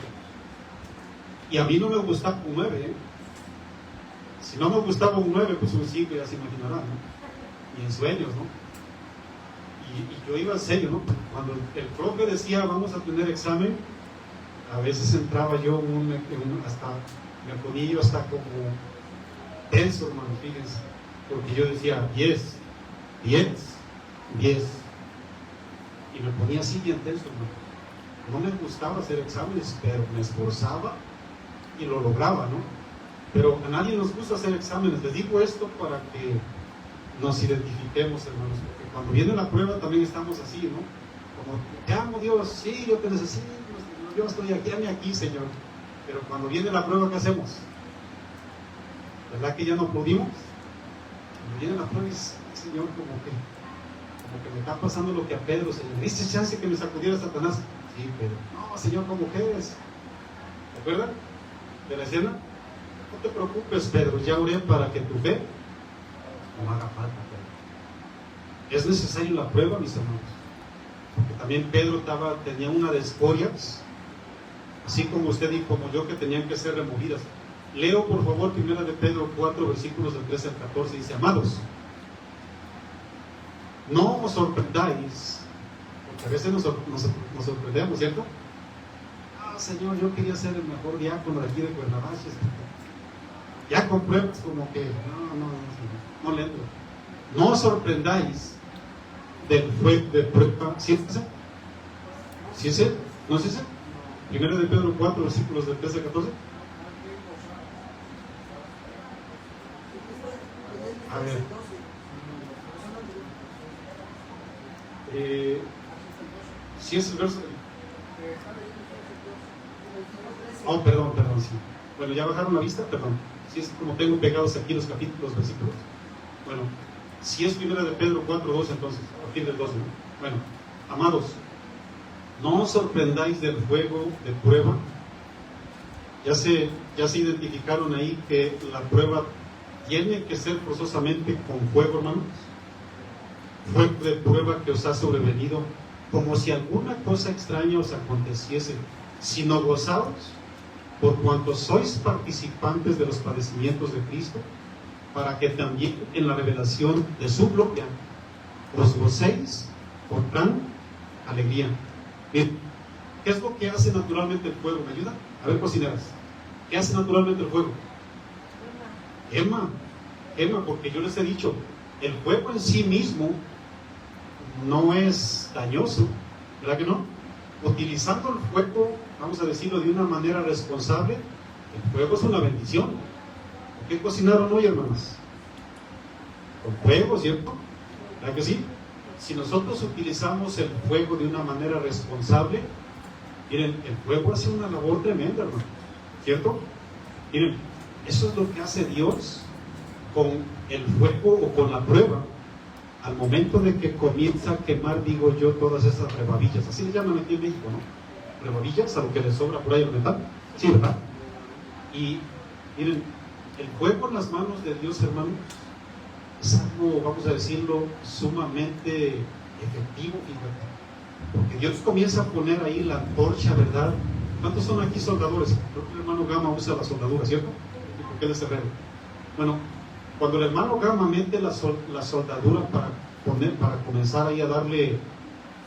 Y a mí no me gustaba un 9, ¿eh? Si no me gustaba un 9, pues un 5 ya se imaginarán, ¿no? Y en sueños, ¿no? Y yo iba en serio, ¿no? Cuando el profe decía vamos a tener examen, a veces entraba yo hasta me ponía yo hasta como tenso, hermano, fíjense, porque yo decía 10, 10, 10, y me ponía así bien tenso, hermano. No me gustaba hacer exámenes, pero me esforzaba y lo lograba, ¿no? Pero a nadie nos gusta hacer exámenes. Les digo esto para que nos identifiquemos, hermanos, porque cuando viene la prueba también estamos así, ¿no? Como, te amo, Dios, sí, yo te necesito, yo estoy aquí, dame aquí, Señor. Pero cuando viene la prueba, ¿qué hacemos? ¿Verdad que ya no pudimos? Cuando viene la prueba, Señor, como que me está pasando lo que a Pedro, Señor. ¿Diste chance que me sacudiera Satanás? Sí, pero no, Señor, ¿cómo que es? ¿Te acuerdas de la escena? No te preocupes, Pedro, ya oré para que tu fe no haga falta, Pedro. Es necesaria la prueba, mis hermanos, porque también Pedro tenía una de escorias, así como usted y como yo, que tenían que ser removidas. Leo por favor 1 de Pedro 4, versículos del 13 al 14, dice: amados, no os sorprendáis, porque a veces nos sorprendemos, ¿cierto? Señor, yo quería ser el mejor diácono de aquí de Cuernavaca. Ya con pruebas como que no le entro. No os sorprendáis del fuego de prueba. ¿Sí es ese? ¿Sí es ese? ¿No es ese? 1 de Pedro 4, versículos del 13 al 14. A ver. ¿Sí es el verso? Oh, perdón, sí. Bueno, ya bajaron la vista, perdón. Si es como tengo pegados aquí los capítulos, versículos. Bueno, si es 1 de Pedro 4, 2, entonces, a partir del 12, ¿no? Bueno, amados, no os sorprendáis del fuego de prueba. Ya se identificaron ahí que la prueba tiene que ser forzosamente con fuego, hermanos. Fuego de prueba que os ha sobrevenido, como si alguna cosa extraña os aconteciese, sino gozaos por cuanto sois participantes de los padecimientos de Cristo, para que también en la revelación de su gloria os gocéis con gran alegría. Bien, ¿qué es lo que hace naturalmente el fuego? ¿Me ayuda? A ver, cocineras, ¿qué hace naturalmente el fuego? Quema, porque yo les he dicho, el fuego en sí mismo no es dañoso, ¿verdad que no? Utilizando el fuego, vamos a decirlo de una manera responsable, el fuego es una bendición. ¿Por qué cocinaron hoy, hermanas? Con fuego, ¿cierto? ¿Verdad que sí? Si nosotros utilizamos el fuego de una manera responsable, miren, el fuego hace una labor tremenda, hermano, ¿cierto? Miren, eso es lo que hace Dios con el fuego o con la prueba. Al momento de que comienza a quemar, digo yo, todas esas rebabillas, así le llaman aquí en México, ¿no? Rebabillas, a lo que le sobra por ahí al metal, sí, ¿verdad? Y miren, el fuego en las manos de Dios, hermanos, es algo, vamos a decirlo, sumamente efectivo, fíjate, porque Dios comienza a poner ahí la antorcha, ¿verdad? ¿Cuántos son aquí soldadores? Creo que el hermano Gama usa la soldadura, ¿cierto? Porque él es herrero. Bueno, cuando el hermano Gama mete la soldadura para comenzar ahí a darle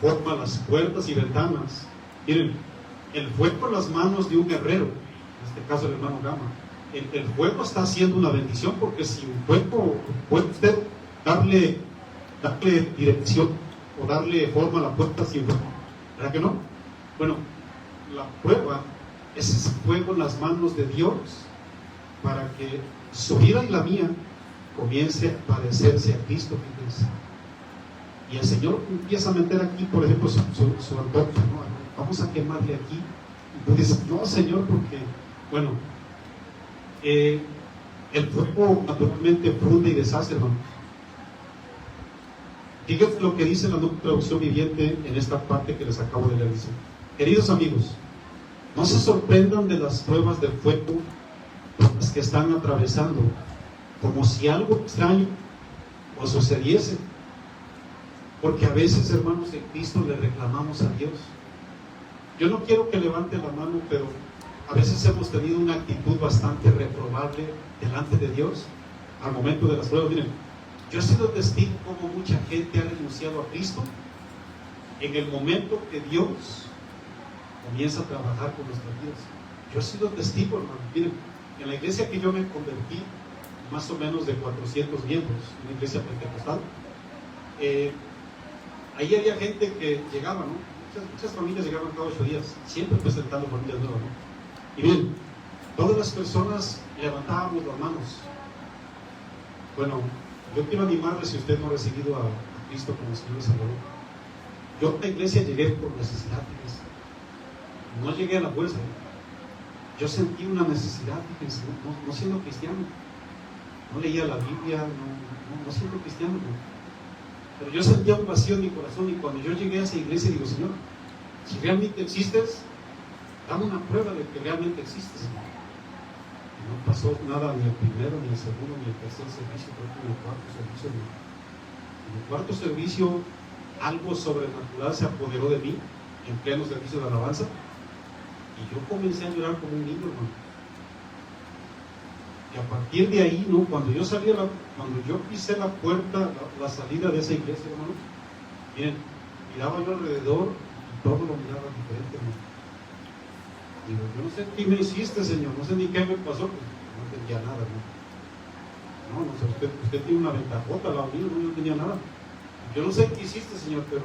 forma a las puertas y ventanas, miren, el fuego en las manos de un herrero, en este caso el hermano Gama, el fuego está haciendo una bendición, porque sin fuego puede usted darle dirección o darle forma a la puerta sin fuego, ¿verdad que no? Bueno, la prueba es ese fuego en las manos de Dios para que su vida y la mía comience a parecerse a Cristo, fíjense. Y el Señor empieza a meter aquí, por ejemplo, su antorcha, ¿no? Vamos a quemarle aquí. Y tú dices, no, Señor, porque, bueno, el fuego naturalmente funde y deshace, hermano. Fíjense lo que dice la nueva traducción viviente en esta parte que les acabo de leer. Dice: queridos amigos, no se sorprendan de las pruebas de fuego por las que están atravesando, como si algo extraño os sucediese. Porque a veces, hermanos, en Cristo le reclamamos a Dios. Yo no quiero que levante la mano, pero a veces hemos tenido una actitud bastante reprobable delante de Dios al momento de las pruebas. Miren, yo he sido testigo como mucha gente ha renunciado a Cristo en el momento que Dios comienza a trabajar con nuestras vidas. Yo he sido testigo, hermano. Miren, en la iglesia que yo me convertí, más o menos de 400 miembros, una iglesia pentecostal, ahí había gente que llegaba, ¿no? Muchas familias llegaban cada 8 días, siempre presentando familias nuevas, ¿no? Y bien, todas las personas levantábamos las manos. Bueno, yo quiero animarle, si usted no ha recibido a Cristo como Señor y Salvador. Yo a la iglesia llegué por necesidad, fíjense. No llegué a la fuerza. Yo sentí una necesidad, fíjense, no siendo cristiano. No leía la Biblia, no siendo cristiano, no. Pero yo sentía un vacío en mi corazón, y cuando yo llegué a esa iglesia digo, Señor, si realmente existes, dame una prueba de que realmente existes. Y no pasó nada, ni el primero, ni el segundo, ni el tercer servicio, creo que en el cuarto servicio. En el cuarto servicio, algo sobrenatural se apoderó de mí, en pleno servicio de alabanza, y yo comencé a llorar como un niño, hermano. Y a partir de ahí, ¿no? Cuando yo pisé la puerta, la salida de esa iglesia, hermano, miren, miraba yo alrededor y todo lo miraba diferente, hermano. Digo, yo no sé qué me hiciste, Señor, no sé ni qué me pasó, pues no entendía nada, ¿no? No sé, usted tiene una ventajota al lado mío, no, yo no tenía nada. Yo no sé qué hiciste, Señor, pero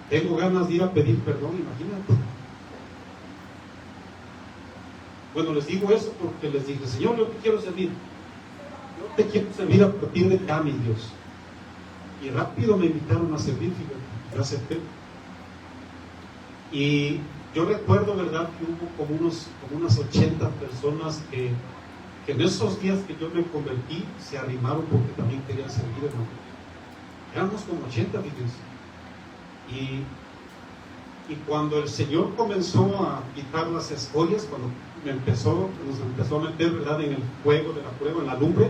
tengo ganas de ir a pedir perdón, imagínate. Bueno, les digo eso porque les dije, Señor, yo te quiero servir. Yo te quiero servir a partir de acá, mi Dios. Y rápido me invitaron a servir, fíjate, yo acepté. Y yo recuerdo, ¿verdad?, que hubo como unas 80 personas que en esos días que yo me convertí se arrimaron porque también querían servir, hermano. Éramos como 80, fíjense. Y cuando el Señor comenzó a quitar las escorias, cuando nos empezó a meter, ¿verdad?, en el fuego de la prueba, en la lumbre,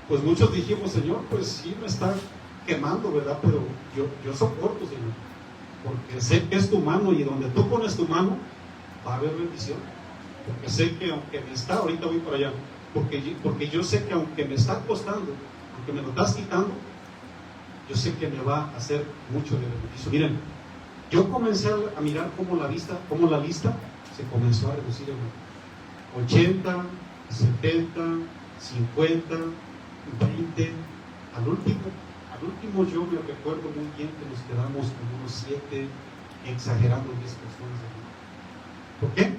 pues muchos dijimos, Señor, pues sí me está quemando, ¿verdad?, pero yo soporto, Señor, porque sé que es tu mano, y donde tú pones tu mano va a haber bendición, porque sé que aunque me está, ahorita voy para allá, porque yo sé que aunque me está costando, aunque me lo estás quitando, yo sé que me va a hacer mucho de beneficio. Miren, yo comencé a mirar cómo la lista se comenzó a reducir en 80, 70, 50, 20. Al último yo me recuerdo muy bien que nos quedamos con unos 7, exagerando 10 personas. ¿Por qué?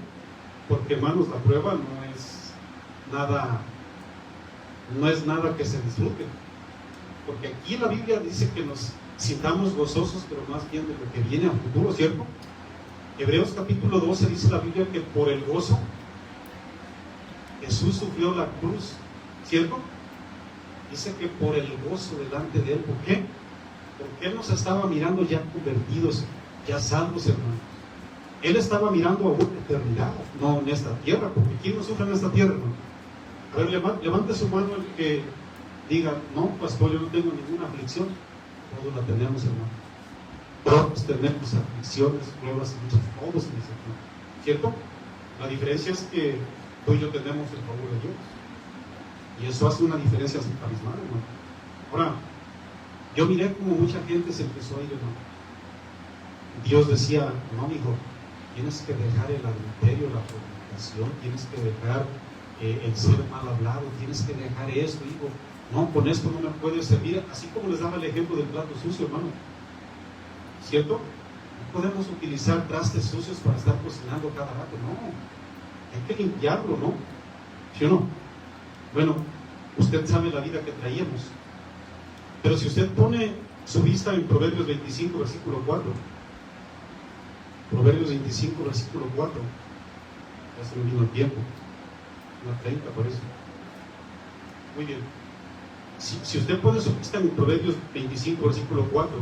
Porque, hermanos, la prueba no es nada que se disfrute. Porque aquí la Biblia dice que nos sintamos gozosos, pero más bien de lo que viene a futuro, ¿cierto? Hebreos capítulo 12 dice la Biblia que por el gozo Jesús sufrió la cruz, ¿cierto? Dice que por el gozo delante de Él. ¿Por qué? Porque Él nos estaba mirando ya convertidos, ya salvos, hermanos. Él estaba mirando a una eternidad, no en esta tierra, porque ¿quién no sufre en esta tierra, hermano? A ver, levante su mano el que diga, no, pastor, yo no tengo ninguna aflicción. Todos la tenemos, hermano. Todos tenemos aflicciones, pruebas y muchas, todos en ese tiempo, ¿cierto? La diferencia es que tú y yo tenemos el favor de Dios, y eso hace una diferencia abismal, hermano. Ahora, yo miré como mucha gente se empezó a ir, hermano. Dios decía, no, hijo, tienes que dejar el adulterio, la fornicación, tienes que dejar el ser mal hablado, tienes que dejar esto, hijo. No, con esto no me puedes servir. Así como les daba el ejemplo del plato sucio, hermano, ¿cierto? No podemos utilizar trastes sucios para estar cocinando cada rato, no. Hay que limpiarlo, ¿no? ¿Sí o no? Bueno, usted sabe la vida que traíamos. Pero si usted pone su vista en Proverbios 25, versículo 4, Proverbios 25, versículo 4, ya se me vino el tiempo, una 30 parece. Muy bien. Si usted pone su vista en Proverbios 25, versículo 4,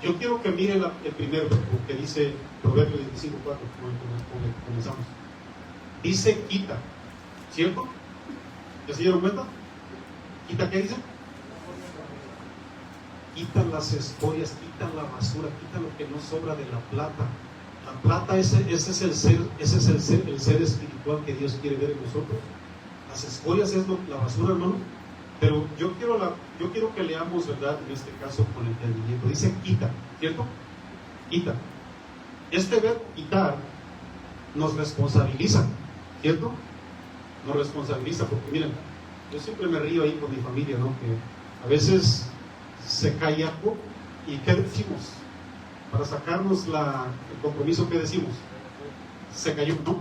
yo quiero que mire el primer verbo que dice Proverbios 25, 4, comenzamos. Dice quita, ¿cierto? ¿Ya se dieron cuenta? ¿Quita qué dice? Quita las escorias, quita la basura, quita lo que no sobra de la plata. La plata, ese es el ser espiritual que Dios quiere ver en nosotros. Las escorias es la basura, hermano. Pero yo quiero que leamos, ¿verdad? En este caso con entendimiento. Dice quita, ¿cierto? Quita. Este verbo quitar nos responsabiliza, ¿cierto? Nos responsabiliza, porque miren, yo siempre me río ahí con mi familia, ¿no? Que a veces se cae algo y ¿qué decimos? Para sacarnos el compromiso, ¿qué decimos? Se cayó, ¿no?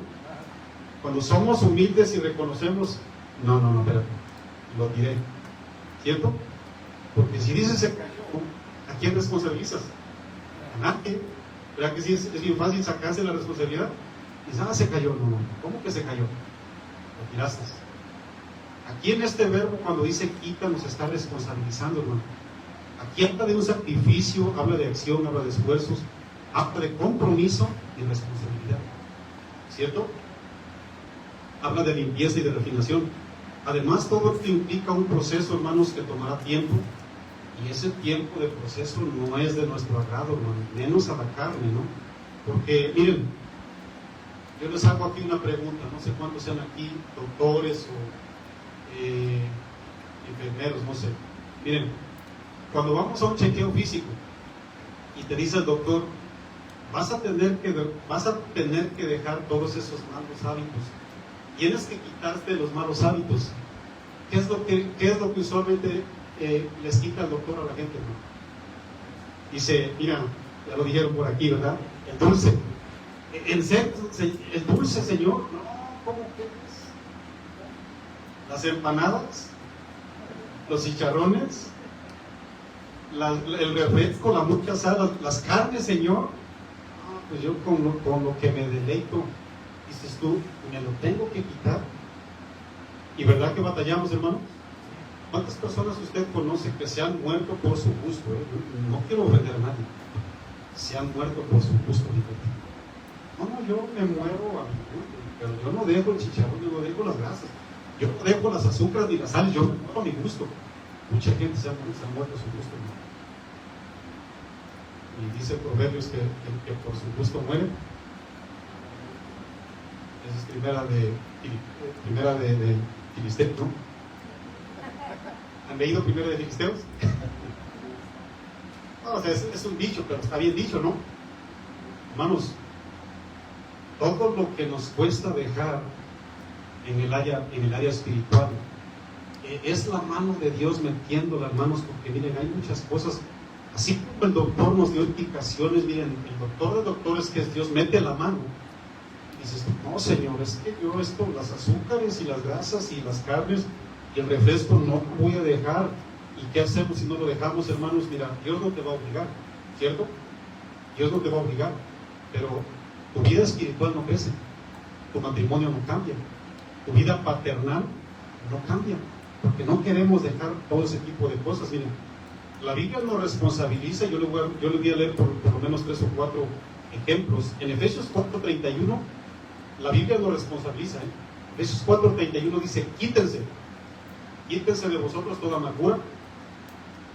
Cuando somos humildes y reconocemos, no, espérate, lo diré, ¿cierto? Porque si dices se cayó, ¿a quién responsabilizas? A nadie. ¿Verdad que sí? Es bien fácil sacarse la responsabilidad. Y se cayó, no, ¿cómo que se cayó? Lo tiraste. Aquí en este verbo, cuando dice quita, nos está responsabilizando, hermano. Aquí habla de un sacrificio, habla de acción, habla de esfuerzos, habla de compromiso y responsabilidad, ¿cierto? Habla de limpieza y de refinación. Además, todo esto implica un proceso, hermanos, que tomará tiempo, y ese tiempo de proceso no es de nuestro agrado, hermano, menos a la carne, ¿no? Porque, miren, yo les hago aquí una pregunta, no sé cuántos sean aquí doctores o enfermeros, no sé. Miren, cuando vamos a un chequeo físico y te dice el doctor, vas a tener que dejar todos esos malos hábitos, tienes que quitarte los malos hábitos. ¿Qué es lo que usualmente les quita el doctor a la gente, ¿no? Dice, mira, ya lo dijeron por aquí, ¿verdad? El dulce. El dulce, señor, no, ¿cómo que es? Las empanadas, los chicharrones, el refresco, la mucha asada, las carnes, señor. Pues yo con lo que me deleito, dices tú, me lo tengo que quitar. ¿Y verdad que batallamos, hermano? ¿Cuántas personas usted conoce que se han muerto por su gusto? No quiero ofender a nadie. Se han muerto por su gusto, fíjate. No, yo me muero a mi gusto, pero yo no dejo el chicharrón, yo no dejo las grasas, yo no dejo las azúcares ni las sales, yo me muero a mi gusto. Mucha gente se ha muerto a su gusto, ¿no? Y dice Proverbios que por su gusto muere. Esa es primera de Filisteos, ¿no? ¿Han leído primero de Filisteos? No, o sea, es un dicho, pero está bien dicho, ¿no? Hermanos, todo lo que nos cuesta dejar en el área espiritual es la mano de Dios metiéndola, hermanos, porque miren, hay muchas cosas. Así como el doctor nos dio indicaciones, miren, el doctor de doctores, que es Dios, mete la mano. Y dices, no, Señor, es que yo las azúcares y las grasas y las carnes y el refresco no lo voy a dejar. ¿Y qué hacemos si no lo dejamos, hermanos? Mira, Dios no te va a obligar, ¿cierto? Dios no te va a obligar, pero tu vida espiritual no crece, tu matrimonio no cambia, tu vida paternal no cambia, porque no queremos dejar todo ese tipo de cosas. Miren, la Biblia nos responsabiliza. Yo le voy a leer por lo menos 3 o 4 ejemplos. En Efesios 4:31, la Biblia nos responsabiliza. Efesios 4:31 dice, quítense de vosotros toda amargura,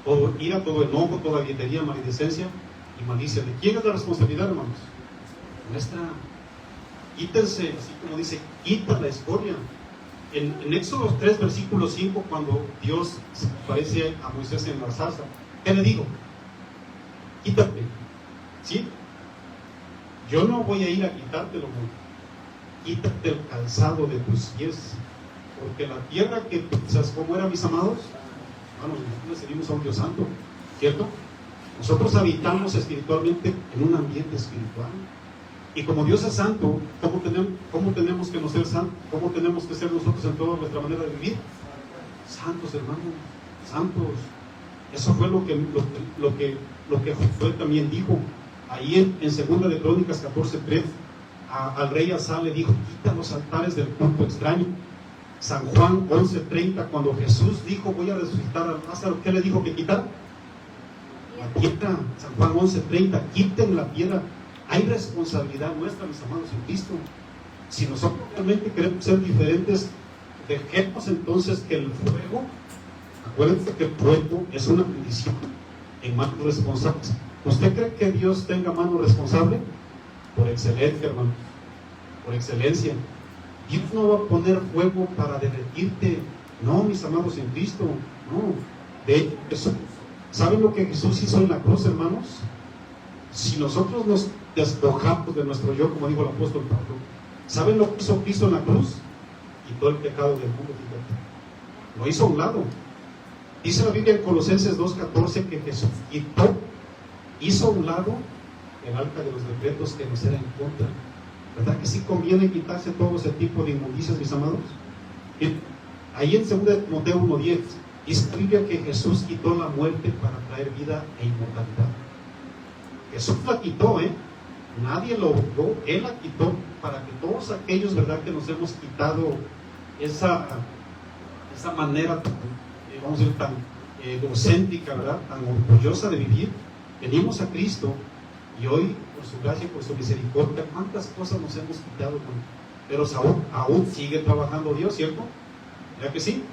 todo ira, todo enojo, toda gritería, maledicencia y malicia. ¿De quién es la responsabilidad, hermanos? Nuestra. Quítense, así como dice, quita la escoria. En Éxodo 3, versículo 5, cuando Dios se aparece a Moisés en la zarza, ¿qué le digo? Quítate, ¿sí? Yo no voy a ir a quitártelo, quítate el calzado de tus pies, porque la tierra que pisas, ¿cómo era, mis amados? Hermanos, nosotros seguimos a un Dios santo, ¿cierto? Nosotros habitamos espiritualmente en un ambiente espiritual. Y como Dios es santo, ¿cómo tenemos que ser santos? ¿Cómo tenemos que ser nosotros en toda nuestra manera de vivir? Santos, hermanos, santos. Eso fue lo que Josué también dijo. Ahí en 2 de Crónicas 14:3, al rey Asa le dijo, quita los altares del culto extraño. San Juan 11:30, cuando Jesús dijo, voy a resucitar a Lázaro, ¿qué le dijo que quitara? La piedra. San Juan 11:30, quiten la piedra. Hay responsabilidad nuestra, mis amados, en Cristo. Si nosotros realmente queremos ser diferentes, dejemos entonces que el fuego Acuérdense que el pueblo es una bendición en manos responsables. ¿Usted cree que Dios tenga mano responsable? Por excelencia, hermano. Por excelencia. Dios no va a poner fuego para derretirte. No, mis amados en Cristo. No. De hecho, ¿saben lo que Jesús hizo en la cruz, hermanos? Si nosotros nos despojamos de nuestro yo, como dijo el apóstol Pablo, ¿saben lo que hizo Cristo en la cruz? Quitó el pecado del mundo, fíjate. Lo hizo a un lado. Dice la Biblia en Colosenses 2:14 que Jesús hizo a un lado el arca de los decretos que nos era en contra. ¿Verdad que sí conviene quitarse todo ese tipo de inmundicias, mis amados? Ahí en 2 Timoteo 1:10 dice la Biblia que Jesús quitó la muerte para traer vida e inmortalidad. Jesús la quitó, nadie lo obligó, Él la quitó para que todos aquellos, ¿verdad?, que nos hemos quitado esa manera, vamos a decir, tan egocéntrica, ¿verdad?, tan orgullosa de vivir, venimos a Cristo y hoy, por su gracia y por su misericordia, ¿cuántas cosas nos hemos quitado? Pero aún sigue trabajando Dios, ¿cierto? ¿Verdad que sí?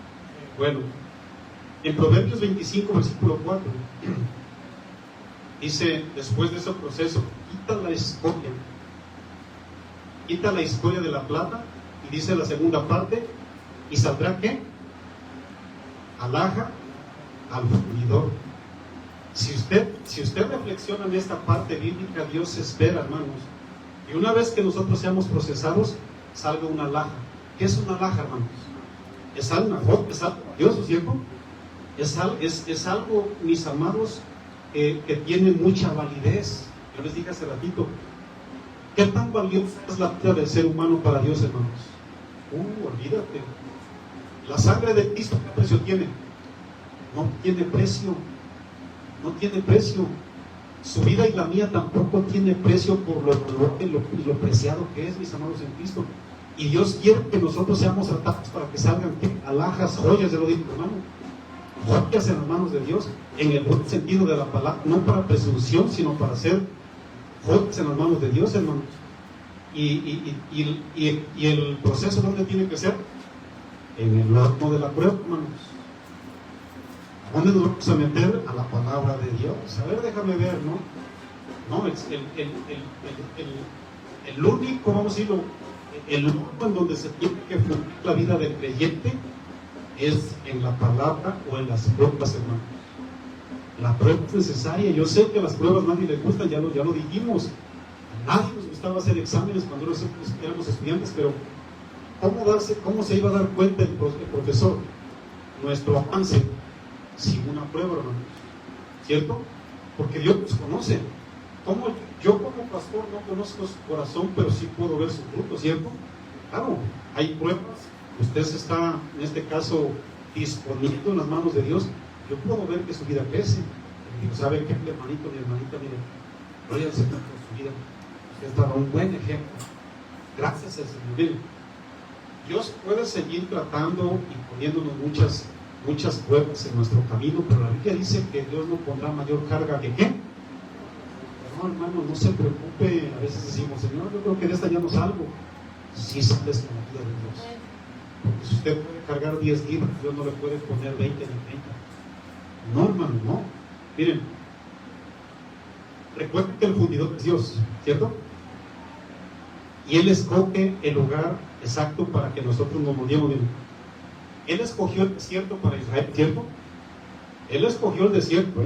Bueno, en Proverbios 25, versículo 4, dice, después de ese proceso, quita la escoria de la plata, y dice la segunda parte, y saldrá ¿qué? Alhaja al fundidor. Si usted reflexiona en esta parte bíblica, Dios espera, hermanos, y una vez que nosotros seamos procesados, salga una alhaja. ¿Qué es una alhaja, hermanos? Es algo valioso, ¿cierto? Es algo, mis amados, que tiene mucha validez. Yo les dije hace ratito, ¿qué tan valiosa es la vida del ser humano para Dios, hermanos? Olvídate. La sangre de Cristo, ¿qué precio tiene? No tiene precio. No tiene precio. Su vida y la mía tampoco tiene precio por lo preciado que es, mis amados en Cristo. Y Dios quiere que nosotros seamos tratados para que salgan alhajas, joyas, de lo digo, hermano. Joyas en las manos de Dios, en el buen sentido de la palabra, no para presunción, sino para ser joyas en las manos de Dios, hermanos. Y el proceso, ¿dónde tiene que ser? En el horno de la prueba, hermanos. ¿Dónde nos vamos a meter? A la palabra de Dios. A ver, déjame ver, ¿no? No, es el único, vamos a decirlo, el único en donde se tiene que fluir la vida del creyente es en la palabra o en las pruebas, hermanos. La prueba es necesaria. Yo sé que las pruebas a nadie le gustan, ya lo dijimos. A nadie nos gustaba hacer exámenes cuando éramos estudiantes, pero ¿cómo se iba a dar cuenta el profesor nuestro avance sin una prueba, hermanos? ¿Cierto? Porque Dios nos conoce. Yo como pastor no conozco su corazón, pero sí puedo ver su fruto, ¿cierto? Claro, hay pruebas. Usted se está, en este caso, disponiendo en las manos de Dios. Yo puedo ver que su vida crece. Y digo, ¿sabe qué, hermanito, mi hermanita? Mire, gloria al Señor por su vida. Usted está dando un buen ejemplo. Gracias al Señor. Mire, Dios puede seguir tratando y poniéndonos muchas pruebas en nuestro camino, pero la Biblia dice que Dios no pondrá mayor carga que ¿qué? No, hermano, no se preocupe. A veces decimos, Señor, yo creo que de esta ya no salgo. Sí sales con la vida de Dios. Porque si usted puede cargar 10 libras, Dios no le puede poner 20 ni 30. No, hermano, no. Miren, recuerden que el fundidor es Dios, ¿cierto? Y Él escoge el lugar exacto para que nosotros nos moviéramos bien. Él escogió el desierto para Israel, ¿cierto? Él escogió el desierto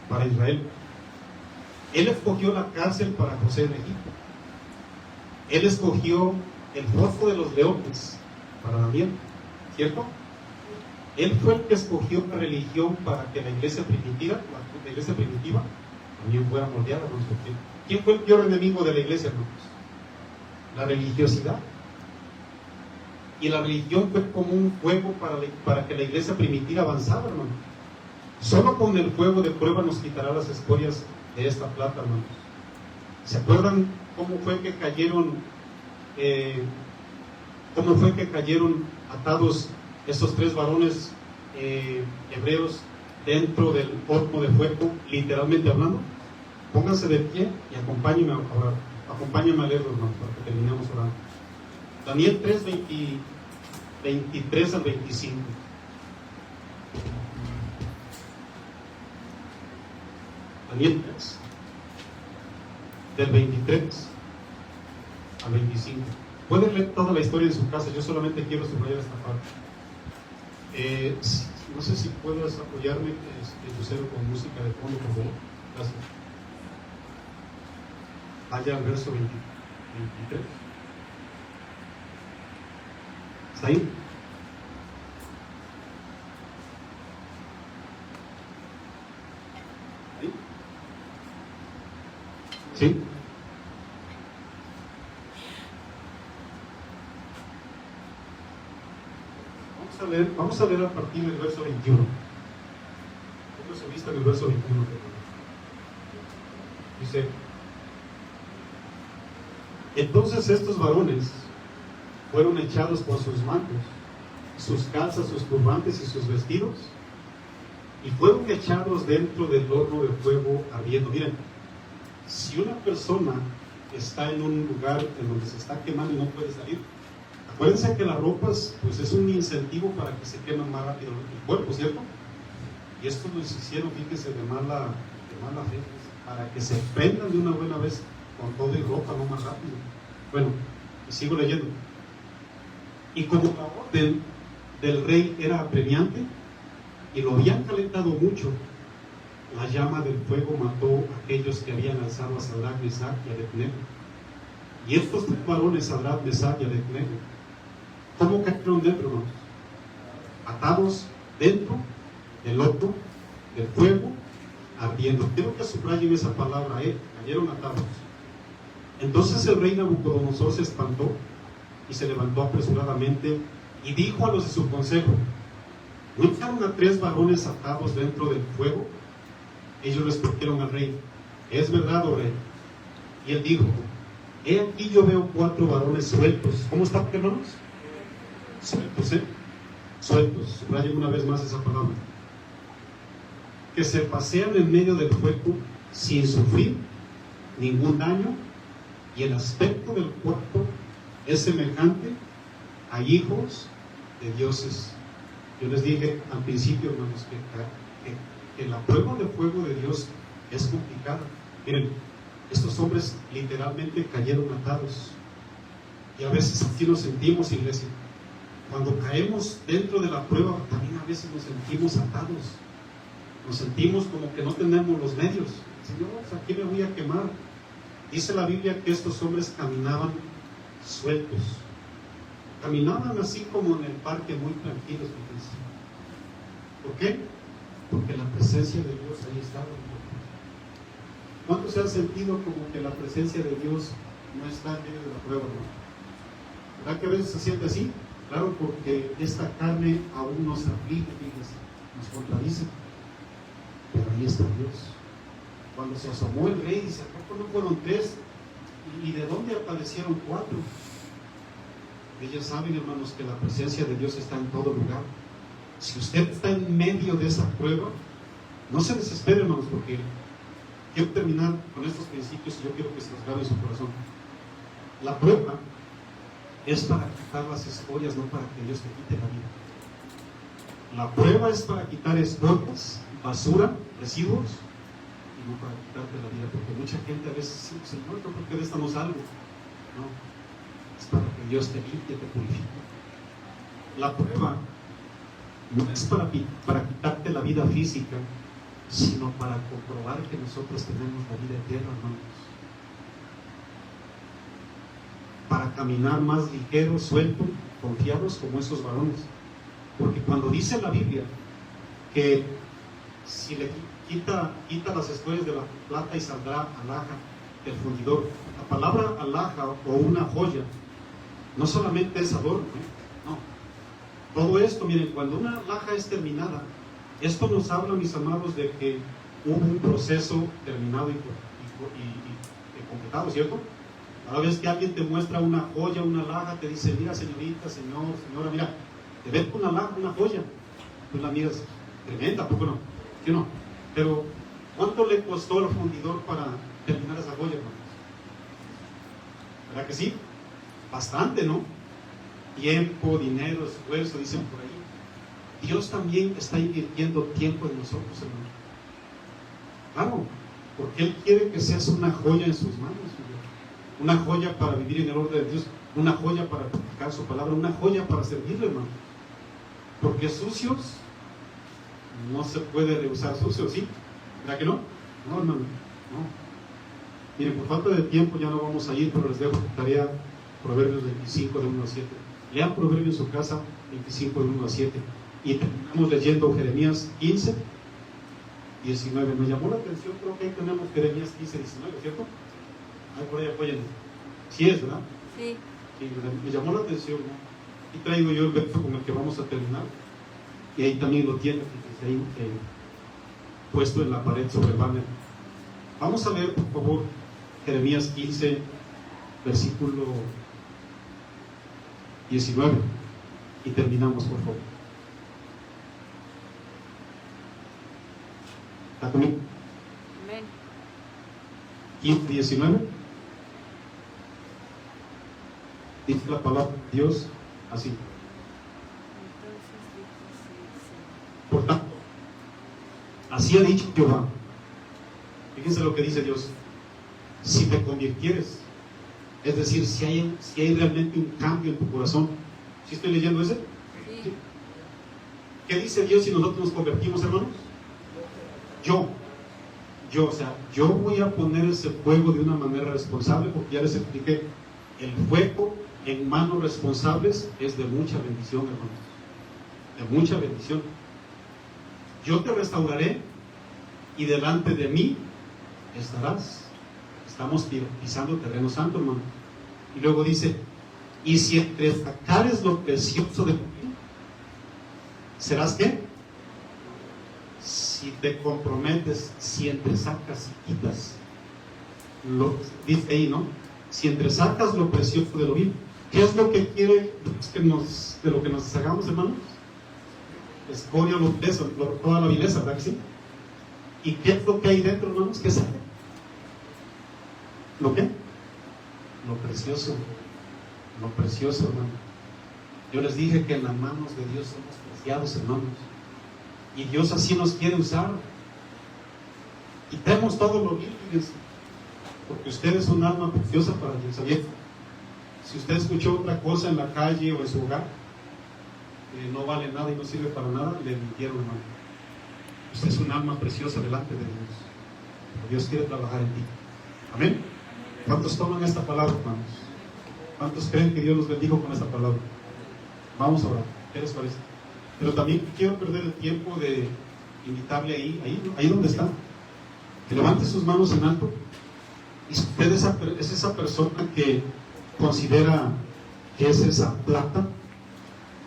para Israel. Él escogió la cárcel para José en Egipto. Él escogió el foso de los leones para Daniel, ¿cierto? Él fue el que escogió la religión para que la iglesia primitiva también fuera moldeada. ¿Quién fue el peor enemigo de la iglesia, hermanos? La religiosidad. Y la religión fue como un fuego para que la iglesia primitiva avanzara, hermano. Solo con el fuego de prueba nos quitará las escorias de esta plata, hermanos. ¿Se acuerdan cómo fue que cayeron atados estos 3 varones hebreos dentro del horno de fuego, literalmente hablando? Pónganse de pie y acompáñenme a orar. Acompáñenme a leerlo, hermanos, para que terminemos orando. Daniel 3, 23 al 25. Daniel 3, del 23 al 25. Pueden leer toda la historia en su casa, yo solamente quiero subrayar esta parte. No sé si puedes apoyarme, Lucero, con música de fondo, por favor. Gracias. Vaya al verso 23. ¿Está ahí? ¿Ahí? ¿Sí? Vamos a leer a partir del verso 21. Pongo su vista en el verso 21. Dice: entonces estos varones fueron echados por sus mantos, sus calzas, sus turbantes y sus vestidos, y fueron echados dentro del horno de fuego ardiendo. Miren, si una persona está en un lugar en donde se está quemando y no puede salir, acuérdense que las ropas, pues, es un incentivo para que se quemen más rápido el cuerpo, ¿cierto? Y esto lo hicieron, fíjense, de mala fe, para que se prendan de una buena vez con todo y ropa, no más rápido. Bueno, y sigo leyendo. Y como la orden del rey era apremiante y lo habían calentado mucho, la llama del fuego mató a aquellos que habían alzado a Sadrach, Mesach y Abednego. Y estos tres varones, Sadrach, Mesach y Abednego, ¿cómo cayeron dentro, hermanos? Atados dentro del horno del fuego ardiendo. Quiero que subrayen esa palabra, cayeron atados. Entonces el rey Nabucodonosor se espantó y se levantó apresuradamente y dijo a los de su consejo: ¿no echaron a tres varones atados dentro del fuego? Ellos respondieron al rey: es verdad, oh rey. Y él dijo: he aquí yo veo cuatro varones sueltos. ¿Cómo están, hermanos? Sueltos, sueltos. Subrayen una vez más esa palabra. Que se pasean en medio del fuego sin sufrir ningún daño, y el aspecto del cuerpo es semejante a hijos de dioses. Yo les dije al principio, hermanos, que la prueba de fuego de Dios es complicada. Miren, estos hombres literalmente cayeron atados. Y a veces así nos sentimos, iglesia. Cuando caemos dentro de la prueba, también a veces nos sentimos atados. Nos sentimos como que no tenemos los medios. Señor, aquí me voy a quemar. Dice la Biblia que estos hombres caminaban sueltos. Caminaban así como en el parque, muy tranquilos. ¿Por qué? Porque la presencia de Dios ahí estaba. ¿Cuántos se han sentido como que la presencia de Dios no está en medio de la prueba? ¿No? ¿Verdad que a veces se siente así? Claro, porque esta carne aún nos aflige, fíjense, nos contradice. Pero ahí está Dios. Cuando se asomó el rey, dice: ¿a poco no fueron tres? ¿Y de dónde aparecieron cuatro? Ellos saben, hermanos, que la presencia de Dios está en todo lugar. Si usted está en medio de esa prueba, no se desespere, hermanos, porque quiero terminar con estos principios y yo quiero que se los grabe en su corazón. La prueba es para quitar las escorias, no para que Dios te quite la vida. La prueba es para quitar escorias, basura, residuos, y no para quitarte la vida, porque mucha gente a veces dice: Señor, ¿por qué de esta no salgo? No, es para que Dios te limpie, te purifique. La prueba no es para quitarte la vida física, sino para comprobar que nosotros tenemos la vida eterna, hermanos. Para caminar más ligero, suelto, confiados como esos varones. Porque cuando dice la Biblia que si le quita las escorias de la plata y saldrá alhaja del fundidor, la palabra alhaja o una joya no solamente es adorno, no. Todo esto, miren, cuando una alhaja es terminada, esto nos habla, mis amados, de que hubo un proceso terminado y completado, ¿cierto? Cada vez que alguien te muestra una joya, una alhaja, te dice: mira, señorita, señor, señora, mira, te ven una alhaja, una joya, tú la miras, tremenda, ¿por qué no? ¿Sí o no? Pero, ¿cuánto le costó al fundidor para terminar esa joya, hermanos? ¿Verdad que sí? Bastante, ¿no? Tiempo, dinero, esfuerzo, dicen por ahí. Dios también está invirtiendo tiempo en nosotros, hermanos. Claro, Porque Él quiere que seas una joya en sus manos, una joya para vivir en el orden de Dios, una joya para practicar su palabra, una joya para servirle, hermano. Porque sucios no se puede rehusar sucios, ¿sí? ¿Verdad que no? No, hermano, no. Miren, por falta de tiempo ya no vamos a ir, pero les dejo tarea Proverbios 25 de 1 a 7. Lean Proverbios en su casa 25 de 1 a 7. Y terminamos leyendo Jeremías 15, 19. Me llamó la atención, creo que ahí tenemos Jeremías 15, 19, ¿cierto? Ahí por ahí apóyenme. Sí es, ¿verdad?
Sí.
Sí, me llamó la atención, ¿no? Y traigo yo el verso con el que vamos a terminar. Y ahí también lo tiene, ahí, puesto en la pared sobre el banner. Vamos a leer, por favor, Jeremías 15, versículo 19. Y terminamos, por favor. ¿Está conmigo?
Amén.
15, 19. Dice la palabra de Dios así. Por tanto, así ha dicho Jehová. Fíjense lo que dice Dios. Si te convirtieres, es decir, si hay realmente un cambio en tu corazón. ¿Sí estoy leyendo ese?
Sí.
¿Qué dice Dios si nosotros nos convertimos, hermanos? O sea, yo voy a poner ese fuego de una manera responsable, porque ya les expliqué, el fuego en manos responsables es de mucha bendición, hermanos, de mucha bendición. Yo te restauraré y delante de mí estarás. Estamos pisando terreno santo, hermano. Y luego dice, y si entresacares lo precioso de mí, ¿serás qué? Si te comprometes, si entresacas y quitas, dice ahí, ¿no? Si entresacas lo precioso de lo vil. ¿Qué es lo que quiere de lo que nos deshagamos, hermanos? Escoria, toda la vileza, ¿verdad que sí? ¿Y qué es lo que hay dentro, hermanos? ¿Qué sale? ¿Lo qué? Lo precioso, hermano. Yo les dije que en las manos de Dios somos preciados, hermanos. Y Dios así nos quiere usar. Quitemos todo lo vil, porque usted es un alma preciosa para Dios. ¿Sabía? Si usted escuchó otra cosa en la calle o en su hogar, no vale nada y no sirve para nada, le mintieron, hermano. Usted es un alma preciosa delante de Dios. Dios quiere trabajar en ti. Amén. ¿Cuántos toman esta palabra, hermanos? ¿Cuántos creen que Dios los bendijo con esta palabra? Vamos a orar. ¿Qué les parece? Pero también quiero perder el tiempo de invitarle ahí donde está, que levante sus manos en alto. Y si usted es esa persona que considera que es esa plata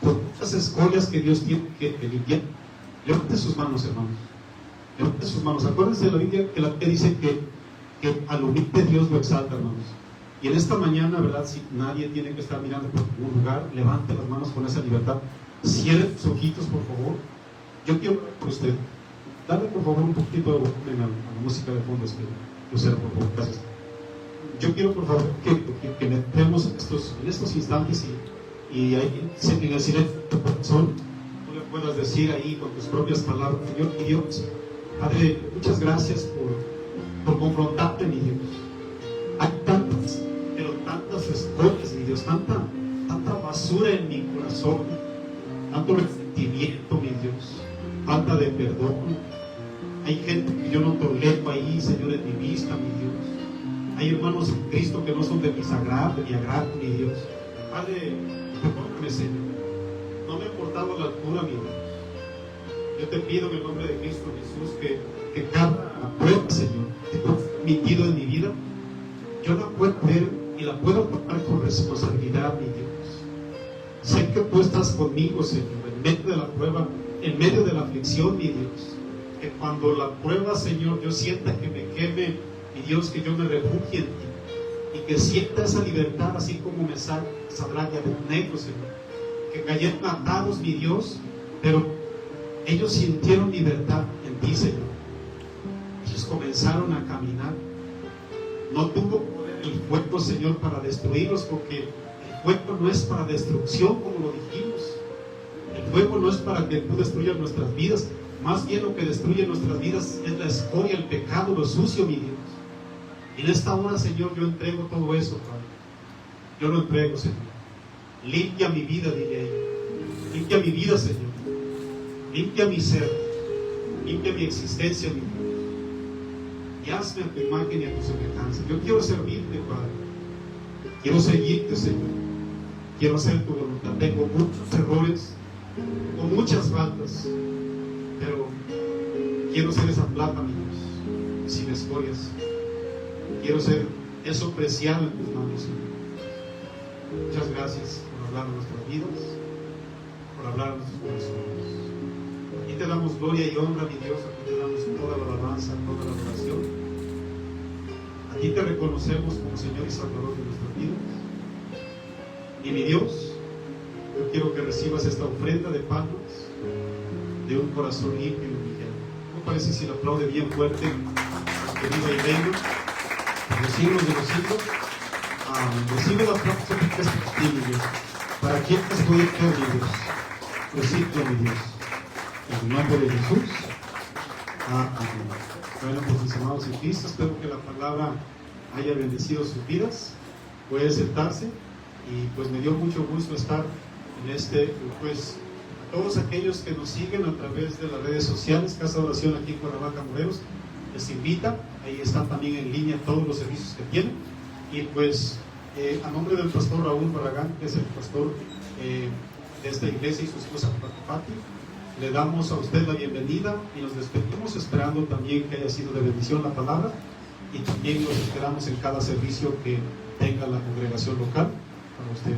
con muchas escorias que Dios tiene que limpiar, levante sus manos, hermanos. Levante sus manos. Acuérdense de la Biblia que dice que al humilde Dios lo exalta, hermanos. Y en esta mañana, ¿verdad? Si nadie tiene que estar mirando por ningún lugar, levante las manos con esa libertad. Cierre sus ojitos, por favor. Yo quiero hablar con usted. Dale, por favor, un poquito de volumen a la música de fondo. Lucero, por favor, gracias. Yo quiero, por favor, que metemos en estos instantes y ahí, en el silencio de tu corazón, tú le puedas decir ahí con tus propias palabras: Señor, mi Dios, Padre, muchas gracias por confrontarte, mi Dios. Hay tantas, pero tantas escorias, mi Dios, tanta basura en mi corazón, tanto resentimiento, mi Dios, falta de perdón. Hay gente que yo no tolero ahí, Señor, en mi vista, mi Dios. Hay hermanos en Cristo que no son de mi agrado, mi Dios. Padre, perdóname, Señor. No me he portado a la altura, mi Dios. Yo te pido en el nombre de Cristo Jesús que cada prueba, Señor, que tú has permitido en mi vida, yo la puedo ver y la puedo tomar con responsabilidad, mi Dios. Sé que tú estás conmigo, Señor, en medio de la prueba, en medio de la aflicción, mi Dios. Que cuando la prueba, Señor, yo sienta que me queme, mi Dios, que yo me refugie en ti. Y que sienta esa libertad, así como me Sadrach y Abednego, Señor. Que cayeron atados, mi Dios, pero ellos sintieron libertad en ti, Señor. Ellos comenzaron a caminar. No tuvo poder el fuego, Señor, para destruirlos, porque el fuego no es para destrucción, como lo dijimos. El fuego no es para que tú destruyas nuestras vidas. Más bien lo que destruye nuestras vidas es la escoria, el pecado, lo sucio, mi Dios. Y en esta hora, Señor, yo entrego todo eso, Padre. Yo lo entrego, Señor. Limpia mi vida, dile a ella. Limpia mi vida, Señor. Limpia mi ser. Limpia mi existencia, mi Dios. Y hazme a tu imagen y a tu semejanza. Yo quiero servirte, Padre. Quiero seguirte, Señor. Quiero hacer tu voluntad. Tengo muchos errores, tengo muchas faltas, pero quiero ser esa plata, mi Dios, sin escorias. Quiero ser eso preciado en tus manos, Señor. Muchas gracias por hablar de nuestras vidas, por hablar de nuestros corazones. Aquí te damos gloria y honra, mi Dios. Aquí te damos toda la alabanza, toda la adoración. A ti te reconocemos como Señor y Salvador de nuestras vidas. Y mi Dios, yo quiero que recibas esta ofrenda de palmas de un corazón limpio y humillado. ¿No parece si lo aplaude bien fuerte, querido y bello? Por los siglos de los siglos. Amén. Recibe la aplauso que es para ti, mi Dios. ¿Para quién te estoy mi Dios? Recibe, mi Dios. En el nombre de Jesús. Amén. Bueno, pues mis amados en Cristo, espero que la palabra haya bendecido sus vidas. Puede sentarse. Y pues me dio mucho gusto estar en pues a todos aquellos que nos siguen a través de las redes sociales, Casa de Oración aquí en Cuernavaca, Morelos, les invita, ahí están también en línea todos los servicios que tienen. Y pues a nombre del pastor Raúl Barragán, que es el pastor de esta iglesia, y su esposa Pati, le damos a usted la bienvenida y nos despedimos esperando también que haya sido de bendición la palabra, y también los esperamos en cada servicio que tenga la congregación local para usted.